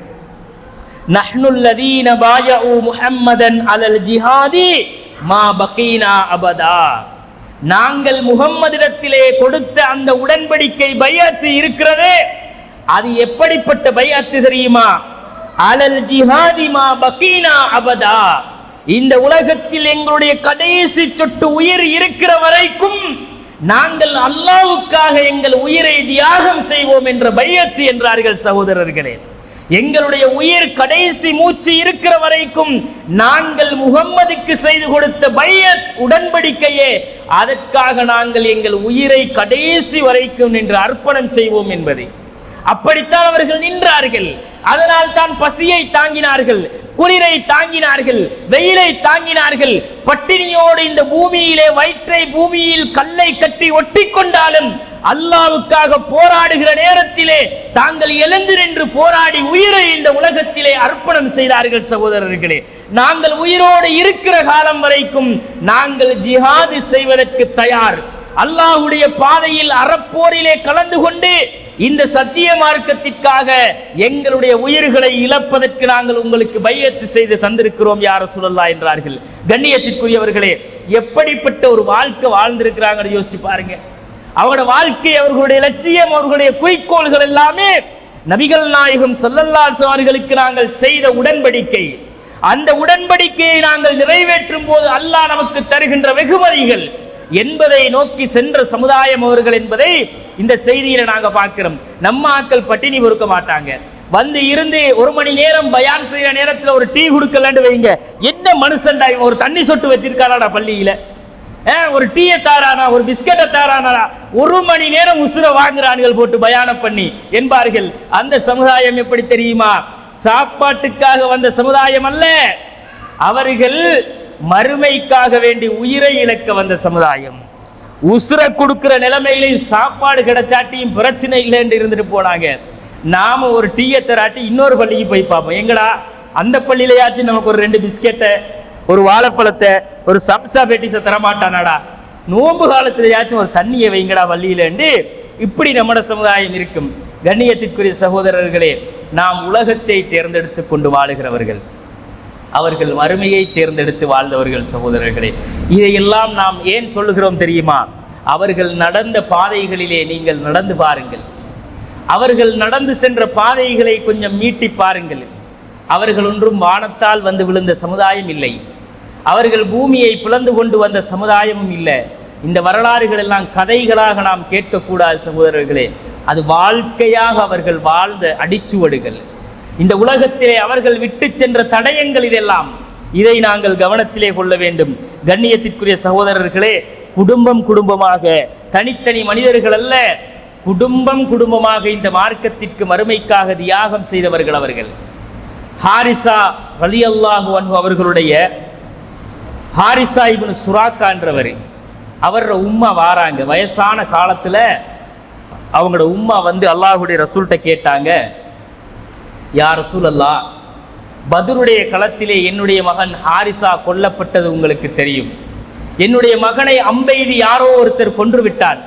நஹ்னுல்லதீன பாயஉ முஹம்மதன் அலல் ஜிஹாதி மா பகீனா அபதா, நாங்கள் முஹம்மதிடத்திலே கொடுத்த அந்த உடன்படிக்கை பைஅத் இருக்கிறதே, அது எப்படிப்பட்ட பைஅத் தெரியுமா? அலல் ஜிஹாதி மா பகீனா அபதா, இந்த உலகத்தில் எங்களுடைய கடைசி சொட்டு உயிர் இருக்கிற வரைக்கும் நாங்கள் அல்லாஹ்வுக்காக எங்கள் உயிரை தியாகம் செய்வோம் என்ற பைஅத் என்றார்கள் சகோதரர்களே. எங்களுடைய உயிர் கடைசி மூச்சு இருக்கிற வரைக்கும் நாங்கள் முஹம்மதுக்கு செய்து கொடுத்த பைஅத் உடன்படிக்கையே, அதற்காக நாங்கள் எங்கள் உயிரை கடைசி வரைக்கும் நின்று அர்ப்பணம் செய்வோம் என்பதை. அப்படித்தான் அவர்கள் நின்றார்கள். அதனால் தான் பசியை தாங்கினார்கள், குளிரை தாங்கினார்கள், வெயிலை தாங்கினார்கள். பட்டினியோடு இந்த பூமியிலே வயிற்றை பூமியில் கல்லை கட்டி ஒட்டி கொண்டாலும் அல்லாஹ்வுக்காக போராடுகிற நேரத்திலே தாங்கள் எழுந்து நின்று போராடி உயிரை இந்த உலகத்திலே அர்ப்பணம் செய்தார்கள். சகோதரர்களே, நாங்கள் உயிரோடு இருக்கிற காலம் வரைக்கும் நாங்கள் ஜிஹாது செய்வதற்கு தயார். அல்லாஹ்வுடைய பாதையில் அறப்போரிலே கலந்து கொண்டு இந்த சத்திய மார்க்கத்திற்காக எங்களுடைய உயிர்களை இழப்பதற்கு நாங்கள் உங்களுக்கு பையத்து செய்து தந்திருக்கிறோம் யா ரசூலல்லாஹ் என்றார்கள். கண்ணியத்திற்குரியவர்களே, எப்படிப்பட்ட ஒரு வாழ்க்கை வாழ்ந்திருக்கிறாங்கன்னு யோசிச்சு பாருங்க. அவங்களோட வாழ்க்கை, அவர்களுடைய லட்சியம், அவர்களுடைய குறிக்கோள்கள் எல்லாமே நபிகள் நாயகம் ஸல்லல்லாஹு அலைஹி வஸல்லம் அவர்களுக்கு நாங்கள் செய்த உடன்படிக்கை. அந்த உடன்படிக்கையை நாங்கள் நிறைவேற்றும் போது அல்லாஹ் நமக்கு தருகின்ற வெகுமதிகள் என்பதை நோக்கி சென்ற சமுதாயம் அவர்கள் என்பதை இந்த செய்தியில நாங்க பார்க்கிறோம். நம்ம ஆட்கள் பட்டினி பொறுக்க மாட்டாங்க. வந்து இருந்து ஒரு மணி நேரம் பயான் செய்யற நேரத்தில் ஒரு டீ கொடுக்கலன்னு வைங்க, என்ன மனுஷன்டா இவன், ஒரு தண்ணி சொட்டு வச்சிருக்காராடா பள்ளியில, ஒரு டீயை தாரானா, ஒரு பிஸ்கட்டை தாரானா, ஒரு மணி நேரம் உசுர வாங்குறான்கள் போட்டு பயானம் பண்ணி என்பார்கள். அந்த சமுதாயம் எப்படி தெரியுமா? சாப்பாட்டுக்காக வந்த சமுதாயம் அல்ல, அவர்கள் மறுமைக்காக வேண்டி உயிரை இழக்க வந்த சமுதாயம். உசுர கொடுக்கிற நிலைமையிலே சாப்பாடு கிடைச்சாட்டியும் பிரச்சனை இல்லைன்னு இருந்துட்டு போனாங்க. நாம ஒரு டீயை தராட்டி இன்னொரு பள்ளிக்கு போய் பார்ப்போம். எங்கடா அந்த பள்ளியிலையாச்சும் நமக்கு ஒரு 2 பிஸ்கெட்டை, ஒரு வாழைப்பழத்தை, ஒரு சப்சா பெட்டிஸை தரமாட்டானாடா, நோன்பு காலத்திலேயாச்சும் ஒரு தண்ணியை வைங்கடா பள்ளியிலேண்டு இப்படி நம்மட சமுதாயம் இருக்கும். கண்ணியத்திற்குரிய சகோதரர்களே, நாம் உலகத்தை தேர்ந்தெடுத்து கொண்டு வாழுகிறவர்கள், அவர்கள் மறுமையை தேர்ந்தெடுத்து வாழ்ந்தவர்கள். சகோதரர்களே, இதையெல்லாம் நாம் ஏன் சொல்லுகிறோம் தெரியுமா? அவர்கள் நடந்த பாதைகளிலே நீங்கள் நடந்து பாருங்கள். அவர்கள் நடந்து சென்ற பாதைகளை கொஞ்சம் மீட்டி பாருங்கள். அவர்கள் ஒன்றும் வானத்தால் வந்து விழுந்த சமுதாயம் இல்லை. அவர்கள் பூமியை பிளந்து கொண்டு வந்த சமுதாயமும் இல்லை. இந்த வரலாறுகள் எல்லாம் கதைகளாக நாம் கேட்கக்கூடாது சகோதரர்களே. அது வாழ்க்கையாக அவர்கள் வாழ்ந்த அடிச்சுவடுகள். இந்த உலகத்திலே அவர்கள் விட்டு சென்ற தடயங்கள் இதெல்லாம். இதை நாங்கள் கவனத்திலே கொள்ள வேண்டும். கண்ணியத்திற்குரிய சகோதரர்களே, குடும்பம் குடும்பமாக, தனித்தனி மனிதர்கள் அல்ல, குடும்பம் குடும்பமாக இந்த மார்க்கத்திற்கு மறுமைக்காக தியாகம் செய்தவர்கள் அவர்கள். ஹாரிசா ரலியல்லாஹு அன்ஹு அவர்களுடைய ஹாரிசா இப்னு சுராக்கா என்றவர், அவரோட உம்மா வாராங்க. வயசான காலத்துல அவங்களோட உம்மா வந்து அல்லாஹ்வுடைய ரசூல்கிட்ட கேட்டாங்க, யா ரசூலல்லாஹ், பத்ருடைய களத்திலே என்னுடைய மகன் ஹாரிசா கொல்லப்பட்டது உங்களுக்கு தெரியும். என்னுடைய மகனை அம்பெய்தி யாரோ ஒருத்தர் கொன்று விட்டான்.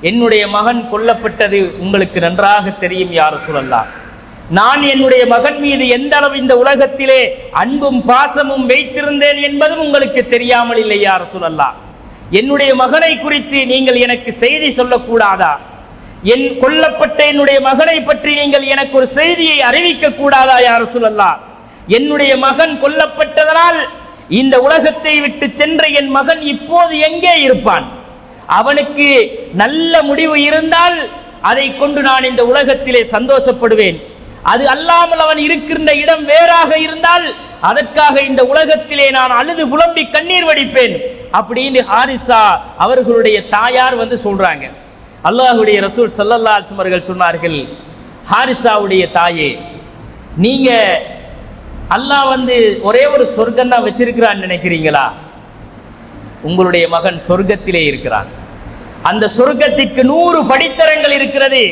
என்னுடைய மகன் கொல்லப்பட்டது உங்களுக்கு நன்றாக தெரியும் யா ரசூலல்லாஹ். நான் என்னுடைய மகன் மீது எந்த அளவு இந்த உலகத்திலே அன்பும் பாசமும் வைத்திருந்தேன் என்பதும் உங்களுக்கு தெரியாமல் இல்லை யா ரசூலல்லாஹ். என்னுடைய மகனை குறித்து நீங்கள் எனக்கு செய்தி சொல்லக்கூடாதா? என் கொல்லப்பட்ட என்னுடைய மகனை பற்றி நீங்கள் எனக்கு ஒரு செய்தியை அறிவிக்க கூடாதா யா ரசூலல்லாஹ்? என்னுடைய மகன் கொல்லப்பட்டதனால் இந்த உலகத்தை விட்டு சென்ற என் மகன் இப்போது எங்கே இருப்பான்? அவனுக்கு நல்ல முடிவு இருந்தால் அதை கொண்டு நான் இந்த உலகத்திலே சந்தோஷப்படுவேன். அது அல்லாமல் அவன் இருக்கின்ற இடம் வேறாக இருந்தால் அதற்காக இந்த உலகத்திலே நான் அழுது புலம்பி கண்ணீர் வடிப்பேன் அப்படின்னு ஹாரிசா அவர்களுடைய தாயார் வந்து சொல்றாங்க. அல்லாஹ்வுடைய ரசூல் ஸல்லல்லாஹு அலைஹி வஸல்லம் அவர்கள் சொன்னார்கள், ஹாரிசாவுடைய தாயே, நீங்க அல்லாஹ் வந்து ஒரே ஒரு சொர்க்கம் தான் வச்சிருக்கிறான்னு நினைக்கிறீங்களா? உங்களுடைய மகன் சொர்க்கத்திலே இருக்கிறான். அந்த சொர்க்கத்திற்கு 100 படித்தரங்கள் இருக்கிறது.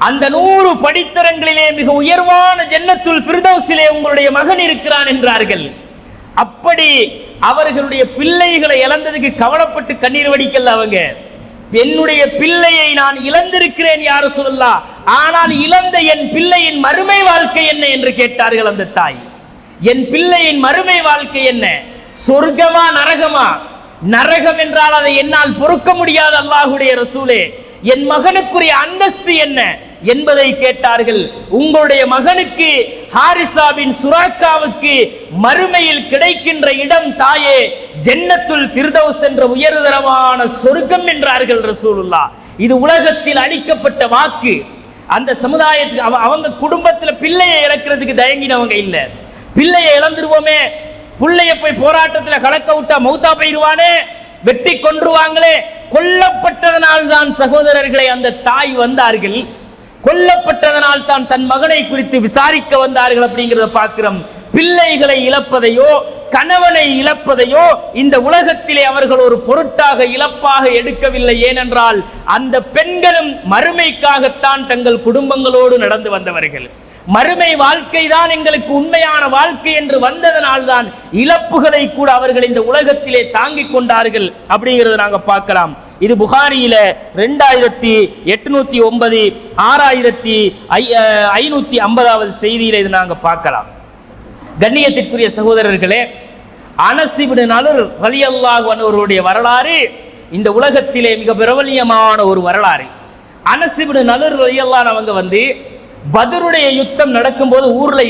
அந்த 100 படித்தரங்களிலே மிக உயர்வான ஜன்னத்துல் ஃபிர்தௌஸிலே உங்களுடைய மகன் இருக்கிறான் என்றார்கள். அப்படி அவர்களுடைய பிள்ளைகளை இழந்ததுக்கு கவலைப்பட்டு கண்ணீர் வடிக்கல அவங்க. என்னுடைய பிள்ளையை நான் இழந்திருக்கிறேன் யா ரசூலல்லாஹ், ஆனால் இழந்த என் பிள்ளையின் மறுமை வாழ்க்கை என்ன என்று கேட்டார்கள் அந்த தாய். என் பிள்ளையின் மறுமை வாழ்க்கை என்ன? சொர்க்கமா நரகமா? நரகம் என்றால் அதை என்னால் பொறுக்க முடியாது அல்லாஹ்வுடைய ரசூலே. என் மகனுக்குரிய அந்தஸ்து என்ன என்பதை கேட்டார்கள். உங்களுடைய மகனுக்கு ஹாரிசாவின் சுராக்காவுக்கு மறுமையில் கிடைக்கின்ற இடம் தாயே ஜன்னத்துல் ஃபிர்தௌஸ் என்ற உயர்தரமான சொர்க்கம் என்றார்கள் ரசூலுல்லாஹ். இது உலகத்தில் அளிக்கப்பட்ட வாக்கு. அந்த சமுதாயத்துக்கு அவங்க குடும்பத்துல பிள்ளையை இழக்கிறதுக்கு தயங்கினவங்க இல்ல. பிள்ளையை இழந்துருவோமே, பிள்ளைய போய் போராட்டத்தில் கலக்க விட்டா மௌத்தா போயிருவானே, வெட்டி கொன்றுவாங்களே. கொல்லப்பட்டதனால் தான் சகோதரர்களை அந்த தாய் வந்தார்கள். கொல்லப்பட்டதனால் தான் தன் மகனை குறித்து விசாரிக்க வந்தார்கள் அப்படிங்கிறத பார்க்கிறோம். பிள்ளைகளை இழப்பதையோ கணவனை இழப்பதையோ இந்த உலகத்திலே அவர்கள் ஒரு பொருட்டாக இழப்பாக எடுக்கவில்லை. ஏனென்றால் அந்த பெண்களும் மறுமைக்காகத்தான் தங்கள் குடும்பங்களோடு நடந்து வந்தவர்கள். மறுமை வாழ்க்கை தான் எங்களுக்கு உண்மையான வாழ்க்கை என்று வந்ததனால் தான் இழப்புகளை கூட அவர்கள் இந்த உலகத்திலே தாங்கிக் கொண்டார்கள் அப்படிங்கிறத நாங்க பார்க்கலாம். இது புகாரியில 2809 6550 செய்தியில இது நாங்க பார்க்கலாம். கண்ணியத்திற்குரிய சகோதரர்களே, அனஸ் இப்னு நலர் ரலியல்லாஹு அன்ஹு அவருடைய வரலாறு இந்த உலகத்திலே மிக பிரபல்யமான ஒரு வரலாறு. அனஸ் இப்னு நலர் ரலியல்லாஹு அவங்க பத்ருடைய யுத்தம் நடக்கும்போது ஊர்ல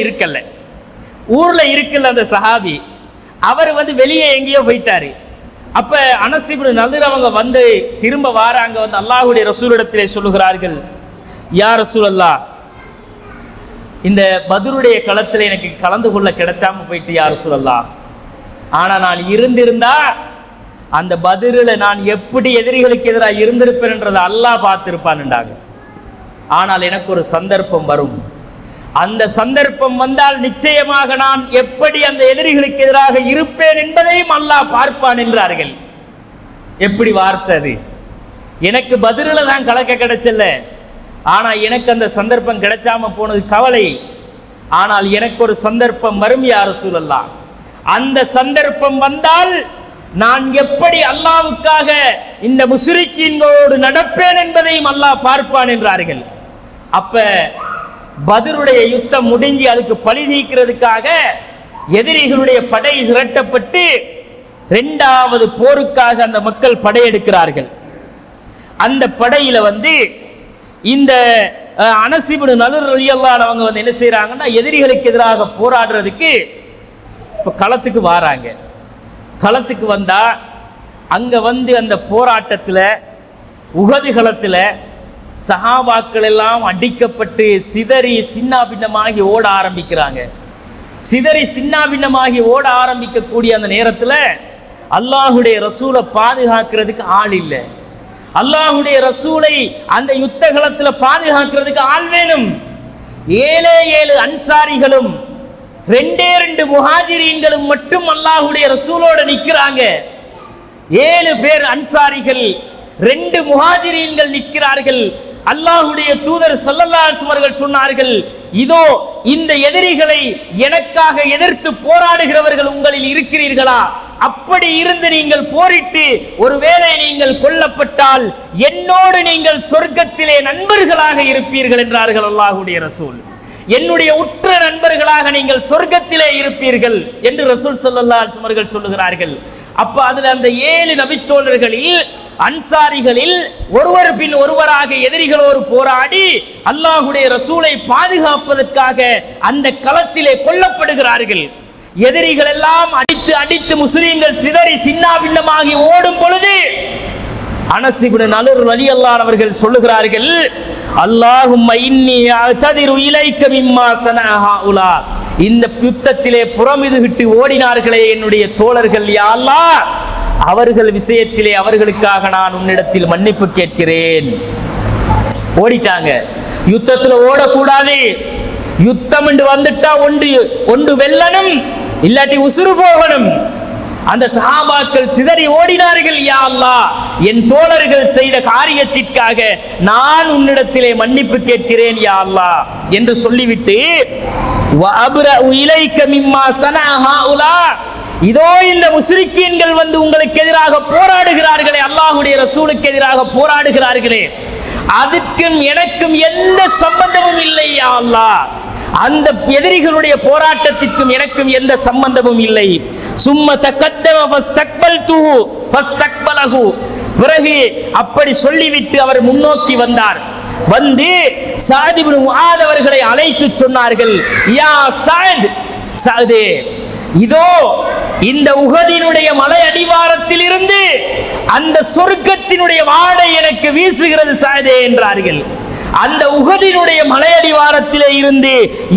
இருக்கல அந்த சஹாபி. அவர் வெளியே எங்கேயோ போயிட்டாரு. அப்ப அனஸ் இப்னு நலர் அவங்க திரும்ப வாராங்க. அல்லாஹ்வுடைய ரசூலிடத்திலே சொல்லுகிறார்கள், யா ரசூலல்லாஹ், இந்த பத்ருடைய களத்தில் எனக்கு கலந்து கொள்ள கிடைச்சாம போயிட்டு யா ரசூலல்லாஹ். ஆனா நான் இருந்திருந்தா அந்த பத்ருல நான் எப்படி எதிரிகளுக்கு எதிராக இருந்திருப்பேன் என்றதை அல்லாஹ் பார்த்திருப்பான்ண்டாங்க. ஆனால் எனக்கு ஒரு சந்தர்ப்பம் வரும். அந்த சந்தர்ப்பம் வந்தால் நிச்சயமாக நான் எப்படி அந்த எதிரிகளுக்கு எதிராக இருப்பேன் என்பதையும் அல்லாஹ் பார்ப்பான் என்றார்கள். எப்படி வார்த்தை! எனக்கு பத்ருல தான் கலக்க கிடைச்சல, ஆனா எனக்கு அந்த சந்தர்ப்பம் கிடைச்சாம போனது கவலை. ஆனால் எனக்கு ஒரு சந்தர்ப்பம் வரும் யா ரசூலல்லாஹ். அந்த சந்தர்ப்பம் வந்தால் நான் எப்படி அல்லாஹ்வுக்காக இந்த முஸ்ரிக்கீன்களோடு நடப்பேன் என்பதையும் அல்லாஹ் பார்ப்பான் என்றார்கள். அப்ப பத்ருடைய யுத்தம் முடிஞ்சு அதுக்கு பழி தீர்க்கிறதுக்காக எதிரிகளுடைய படை திரட்டப்பட்டு 2வது போருக்காக அந்த மக்கள் படையெடுக்கிறார்கள். அந்த படையில இந்த அனஸ் இப்னு நலர் ரலியல்லாஹு அவங்க என்ன செய்யறாங்கன்னா, எதிரிகளுக்கு எதிராக போராடுறதுக்கு களத்துக்கு வாராங்க. களத்துக்கு வந்தா அங்க அந்த போராட்டத்தில் உஹது களத்தில் சஹாபாக்கள் எல்லாம் அடிக்கப்பட்டு சிதறி சின்னாபின்னமாகி ஓட ஆரம்பிக்கிறாங்க. சிதறி சின்னாபின்னமாகி ஓட ஆரம்பிக்கக்கூடிய அந்த நேரத்தில் அல்லாஹ்வுடைய ரசூலை பாதுகாக்கிறதுக்கு ஆள் இல்லை. அல்லாஹ்வுடைய ரசூலை அந்த யுத்த களத்தில் பாதுகாக்கிறதுக்கு ஆள் வேணும். 7 அன்சாரிகளும் 2 முஹாஜிரீன்களும் மட்டும் அல்லாஹ்வுடைய ரசூலோட நிற்கிறாங்க. 7 பேர் அன்சாரிகள், 2 முஹாஜிரீன்கள் நிற்கிறார்கள். அல்லாஹ்வுடைய தூதர் ஸல்லல்லாஹு அலைஹி வஸல்லம் அவர்கள் சொன்னார்கள், இதோ இந்த எதிரிகளை எனக்காக எதிர்த்து போராடுகிறவர்கள் உங்களில் இருக்கிறீர்களா? அப்படி இருந்து நீங்கள் போரிட்டு ஒருவேளை நீங்கள் கொல்லப்பட்டால் என்னோடு நீங்கள் சொர்க்கத்திலே நண்பர்களாக இருப்பீர்கள் என்றார்கள் அல்லாஹ்வுடைய ரசூல். என்னுடைய உற்ற நண்பர்களாக நீங்கள் சொர்க்கத்திலே இருப்பீர்கள் என்று ரசூல் ஸல்லல்லாஹு அலைஹி வஸல்லம் அவர்கள் சொல்லுகிறார்கள். அப்ப அதுல அந்த 7 நபித்தோழர்களில் அன்சாரிகளில் ஒருவர் பின் ஒருவராக எதிரிகளோடு போராடி அல்லாஹ்வுடைய ரசூலை பாதுகாப்பதற்காக அந்த களத்திலே கொல்லப்படுகிறார்கள். எதிரிகள் எல்லாம் அடித்து அடித்து முஸ்லிம்கள் சிதறி சின்னாபின்னமாகி ஓடும் பொழுது அனஸ் இப்னு நலர் ரலியல்லாஹு அவர்கள் சொல்லுகிறார்கள், அல்லாஹும்ம இன்னி அஅ்ததிரு இலைக்க மிம்மா ஸனஅ ஹாஉலா. இந்த யுத்தத்திலே புறமிதுகிட்டு ஓடினார்களே என்னுடைய தோழர்கள், யா அல்லாஹ், அவர்கள் விஷயத்திலே அவர்களுக்காக நான் உன்னிடத்தில் மன்னிப்பு கேட்கிறேன். ஓடிட்டாங்க. யுத்தத்தில் ஓடக்கூடாது. யுத்தம் என்று வந்துட்டா ஒன்று வெல்லணும், இல்லாட்டி உசுறு போகணும். அந்த சஹாபாக்கள் சிதறி ஓடினார்கள். யா அல்லாஹ், என் தோழர்கள் செய்த காரியத்திற்காக நான் உன்னிடத்திலே மன்னிப்பு கேட்கிறேன் யா அல்லாஹ் என்று சொல்லிவிட்டு வஅப்ரஉ இலைக்க மிம்மா ஸனஅ ஹாஉலா, இதோ இந்த முஸ்ரிக்கீன்கள் உங்களுக்கு எதிராக போராடுகிறார்களே, அல்லாஹ்வுடைய ரசூலுக்கு எதிராக போராடுகிறார்களே, அதுக்கும் எனக்கும் எந்த சம்பந்தமும் இல்லை யா அல்லாஹ். அந்த எதிரிகளுடைய போராட்டத்திற்கும் எனக்கும் எந்த சம்பந்தமும் இல்லை. சும்ம தகத்தம ஃபஸ்தக்பல்துஹு ஃபஸ்தக்பலஹு. பிறகு அப்படி சொல்லிவிட்டு அவர் முன்னோக்கி வந்தார். சஅத் இப்னு முஆத் அவர்களை அழைத்து சொன்னார்கள், யா சஅத், சஅதே, இதோ இந்த உஹதினுடைய மலை அடிவாரத்தில் இருந்து அந்த சொர்க்கத்தினுடைய வாடை எனக்கு வீசுகிறது சஅதே என்றார்கள். அந்த உஹதினுடைய மலையடிவாரத்திலே இருந்து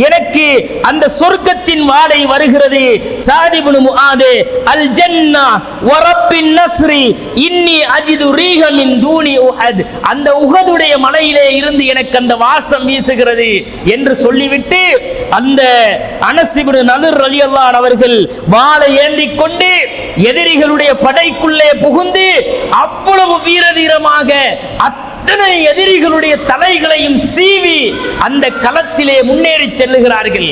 எனக்கு அந்த சொர்க்கத்தின் வாடை வருகிறது. சஅத் இப்னு முஆத் அல் ஜன்னா வ ரப்பின் நஸ்ரி இன்னி அஜிது ரீஹ மின் தூனி உஹத், அந்த உஹதுடைய மலையிலே இருந்து எனக்கு அந்த வாசம் வீசுகிறது என்று சொல்லிவிட்டு அந்த அனஸ் இப்னு நதுர் ரலியல்லாஹு அன்ஹு அவர்கள் வாளை ஏந்திக் கொண்டு எதிரிகளுடைய படைக்குள்ளே புகுந்து அவ்வளவு வீரதீரமாக அத்தனை எதிரிகளுடைய தலைகளையும் சீவி அந்த களத்திலே முன்னேறி செல்லுகிறார்கள்.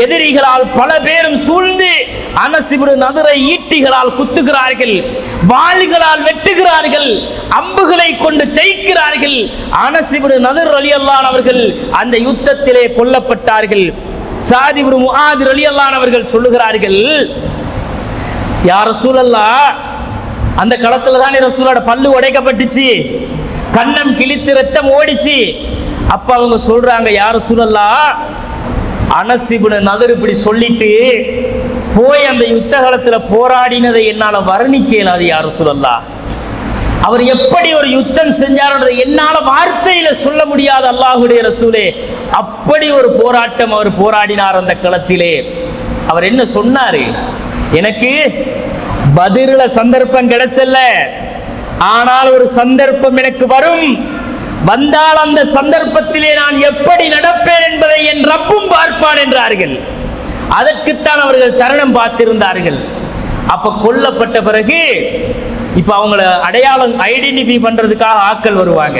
எதிரிகளால் பல பேரும் சூழ்ந்து அனஸ் இப்னு நதுரை ஈட்டிகளால் குத்துகிறார்கள், வாள்களால் வெட்டுகிறார்கள், அம்புகளை கொண்டு தேய்க்கிறார்கள். அனஸ் இப்னு நதுர் ரலியல்லாஹு அன்ஹு அவர்கள் அந்த யுத்தத்திலே கொல்லப்பட்டார்கள். சஅத் இப்னு முஆத் ரலியல்லாஹு அன்ஹு அவர்கள் சொல்லுகிறார்கள், யா ரசூலல்லாஹ், அந்த களத்துல தானே ரசூலோட பல்லு உடைக்கப்பட்டுச்சு, கன்னம் கிழித்து ரத்தம் ஓடிச்சு. அப்ப அவங்க சொல்றாங்க, யா ரசூலல்லாஹ், அனஸ் இப்னு நதுர் இப்படி சொல்லிட்டு போய் அந்த யுத்த காலத்துல போராடினதை என்னால வர்ணிக்க இயலாது யா ரசூலல்லாஹ். அவர் எப்படி ஒரு யுத்தம் செஞ்சார் என்னால வார்த்தையில சொல்ல முடியாது அல்லாஹ்வுடைய ரசூலே. அப்படி ஒரு போராட்டம் அவர் போராடினார் அந்த களத்திலே. அவர் என்ன சொன்னாரு, எனக்கு பதில சந்தர்ப்பம் கிடைச்சல்ல, ஆனால் ஒரு சந்தர்ப்பம் எனக்கு வரும், வந்தால் அந்த சந்தர்ப்பத்திலே நான் எப்படி நடப்பேன் என்பதை என் ரப்பும் பார்ப்பான் என்றார்கள். அதற்குத்தான் அவர்கள் தருணம் பார்த்திருந்தார்கள். அப்ப கொல்லப்பட்ட பிறகு இப்ப அவங்கள அடையாளம் ஐடென்டிஃபை பண்றதுக்காக ஆட்கள் வருவாங்க.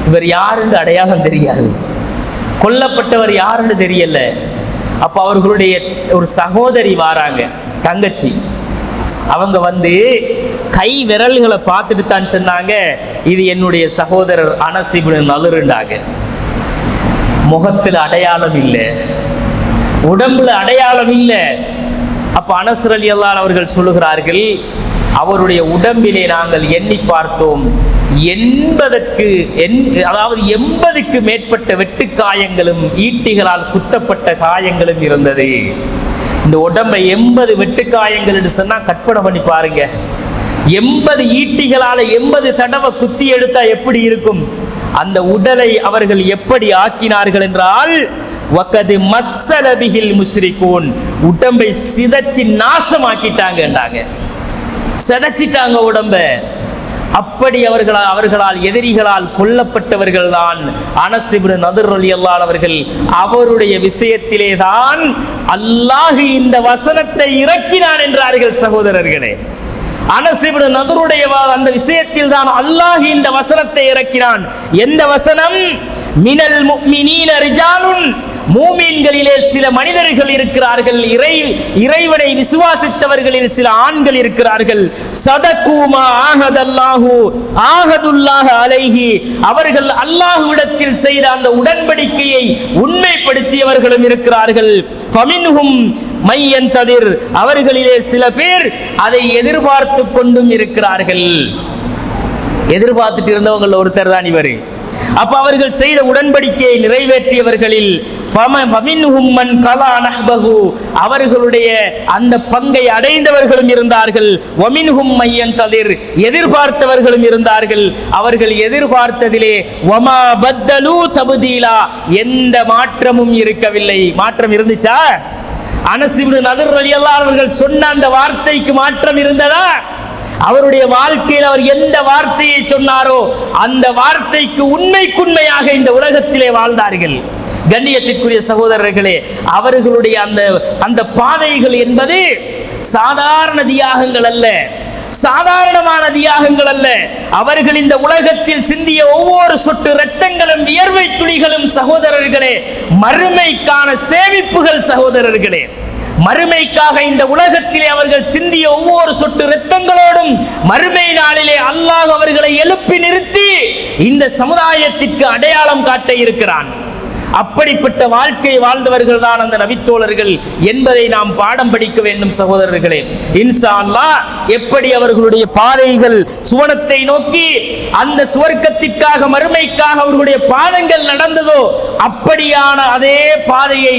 இவர் யாருன்னு அடையாளம் தெரியாது, கொல்லப்பட்டவர் யாருன்னு தெரியல. அப்ப அவர்களுடைய ஒரு சகோதரி வாராங்க, தங்கச்சி. அவங்க வந்து கை விரல்களை பார்த்துட்டு தான் சொன்னாங்க, இது என்னுடைய சகோதரர் அனஸ் இப்னு நதுர்ண்டாங்க. முகத்தில் அடையாளம் இல்லை, உடம்புல அடையாளம் இல்லை. அப்ப அனஸ் ரலியல்லாஹு அன்ஹு அவர்கள் சொல்லுகிறார்கள், அவருடைய உடம்பிலே நாங்கள் எண்ணி பார்த்தோம், 80க்கு மேற்பட்ட வெட்டுக்காயங்களும் ஈட்டிகளால் குத்தப்பட்ட காயங்களும் இருந்தது. இந்த உடம்பை 80 வெட்டுக்காயங்கள் என்று சொன்னா கற்பனை பண்ணி பாருங்க. 80 ஈட்டிகளால 80 தடவை குத்தி எடுத்தா எப்படி இருக்கும்? அந்த உடலை அவர்கள் எப்படி ஆக்கினார்கள் என்றால், வகது மஸ்ஸல பிஹில் முஸ்ரிகூன், உடம்பை சிதைச்சி நாசமாக்கிட்டாங்க, சிதைச்சிட்டாங்க உடம்ப. அப்படி அவர்களால் எதிரிகளால் கொல்லப்பட்டவர்கள் தான் அனஸ் இப்னு நதுர் ரலியல்லாஹு அன்ஹு அவர்கள். அவருடைய விஷயத்திலே தான் அல்லாஹ் இந்த வசனத்தை இறக்கினான் என்றார்கள் சகோதரர்களே. அனஸ் இப்னு நதுருடைய அந்த விஷயத்தில் தான் அல்லாஹ் இந்த வசனத்தை இறக்கினான். எந்த வசனம்? மினல் முஃமினீன ரிஜாலுன், மூமின்களிலே சில மனிதர்கள் இருக்கிறார்கள், இறைவனை விசுவாசித்தவர்களில் சில ஆண்கள் இருக்கிறார்கள். சதகூமா ஆஹதல்லாஹு ஆஹதுல்லாஹ அலைஹி, அவர்கள் அல்லாஹ்விடத்தில் செய்த அந்த உடன்படிக்கையை உண்மைப்படுத்தியவர்களும் இருக்கிறார்கள். ஃபமின்ஹும் மையன்ததிர், அவர்களிலே சில பேர் அதை எதிர்பார்த்து கொண்டும் இருக்கிறார்கள். எதிர்பார்த்துட்டு இருந்தவங்க ஒருத்தர் தான் இவர். அப்ப அவர்கள் செய்த உடன்படிக்கையை நிறைவேற்றியவர்களில் அவர்களுடைய அந்த பங்கை அடைந்தவர்களும் இருந்தார்கள். எதிர்பார்த்தவர்களும் இருந்தார்கள். அவர்கள் எதிர்பார்த்ததிலே எந்த மாற்றமும் இருக்கவில்லை. மாற்றம் இருந்துச்சா? அனஸ் இப்னு நதுர் ரலியல்லாஹு அன்ஹு அவர்கள் சொன்ன அந்த வார்த்தைக்கு மாற்றம் இருந்ததா? அவருடைய வாழ்க்கையில் அவர் எந்த வார்த்தையை சொன்னாரோ அந்த வார்த்தைக்கு உண்மைக்குண்மையாக இந்த உலகத்திலே வாழ்ந்தார்கள். கண்ணியத்திற்குரிய சகோதரர்களே, அவர்களுடைய அந்த பாதைகள் என்பது சாதாரண தியாகங்கள் அல்ல, சாதாரணமான தியாகங்கள் அல்ல. அவர்கள் இந்த உலகத்தில் சிந்திய ஒவ்வொரு சொட்டு இரத்தங்களும் வியர்வை துளிகளும் சகோதரர்களே மறுமைக்கான சேமிப்புகள் சகோதரர்களே. மறுமைக்காக இந்த உலகத்திலே அவர்கள் சிந்திய ஒவ்வொரு சொட்டு இரத்தங்களோடும் மறுமை நாளிலே அல்லாஹ் அவர்களை எழுப்பி நிறுத்தி இந்த சமுதாயத்திற்கு அடையாளம் காட்ட இருக்கிறான். அப்படிப்பட்ட வாழ்க்கை வாழ்ந்தவர்கள் தான் அந்த நபித்தோழர்கள் என்பதை நாம் பாடம் படிக்க வேண்டும் சகோதரர்களே. இன்ஷா அல்லாஹ் எப்படி அவர்களுடைய பாதைகள் சுவனத்தை நோக்கி அந்த சுவர்க்கத்திற்காக மறுமைக்காக அவர்களுடைய பாதங்கள் நடந்ததோ அப்படியான அதே பாதையை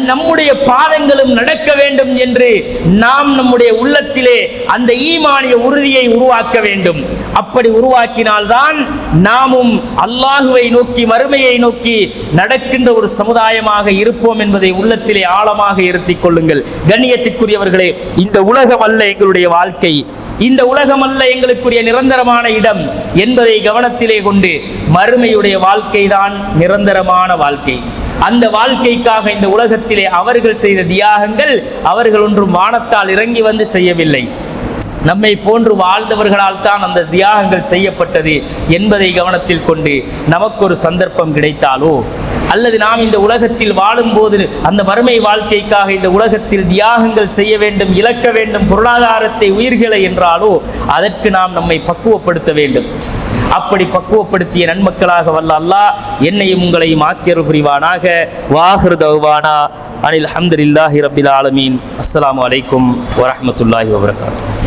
நம்முடைய பாதங்களும் நடக்க வேண்டும் என்று நாம் நம்முடைய உள்ளத்திலே அந்த ஈமானிய உறுதியை உருவாக்க வேண்டும். அப்படி உருவாக்கினால்தான் நாமும் அல்லாஹுவை நோக்கி மறுமையை நோக்கி நடக்கின்ற ஒரு சமுதாயமாக இருப்போம் என்பதை உள்ளத்திலே ஆழமாக இருத்திக் கொள்ளுங்கள். கண்ணியத்திற்குரியவர்களே, இந்த உலகம் அல்ல எங்களுடைய வாழ்க்கை, இந்த உலகம் அல்ல எங்களுக்குரிய நிரந்தரமான இடம் என்பதை கவனத்திலே கொண்டு மறுமையுடைய வாழ்க்கை தான் நிரந்தரமான வாழ்க்கை. அந்த வாழ்க்கைக்காக இந்த உலகத்திலே அவர்கள் செய்த தியாகங்கள் அவர்கள் ஒன்றும் வானத்தால் இறங்கி வந்து செய்யவில்லை, நம்மை போன்று வாழ்ந்தவர்களால் தான் அந்த தியாகங்கள் செய்யப்பட்டது என்பதை கவனத்தில் கொண்டு நமக்கு ஒரு சந்தர்ப்பம் கிடைத்தாலோ அல்லது நாம் இந்த உலகத்தில் வாழும்போது அந்த மறுமை வாழ்க்கைக்காக இந்த உலகத்தில் தியாகங்கள் செய்ய வேண்டும், இழக்க வேண்டும் பொருளாதாரத்தை, உயிர்களை என்றாலோ அதற்கு நாம் நம்மை பக்குவப்படுத்த வேண்டும். அப்படி பக்குவப்படுத்திய நன்மக்களாக வல்ல அல்லாஹ் என்னையும் உங்களையும் ஆக்கியருள் புரிவானாக. வாஹிரு தஅவானா அனில் ஹம்துலில்லாஹி ரப்பில் ஆலமீன். அஸ்ஸலாமு அலைக்கும் வரஹ்மத்துல்லாஹி வபரகாத்துஹு.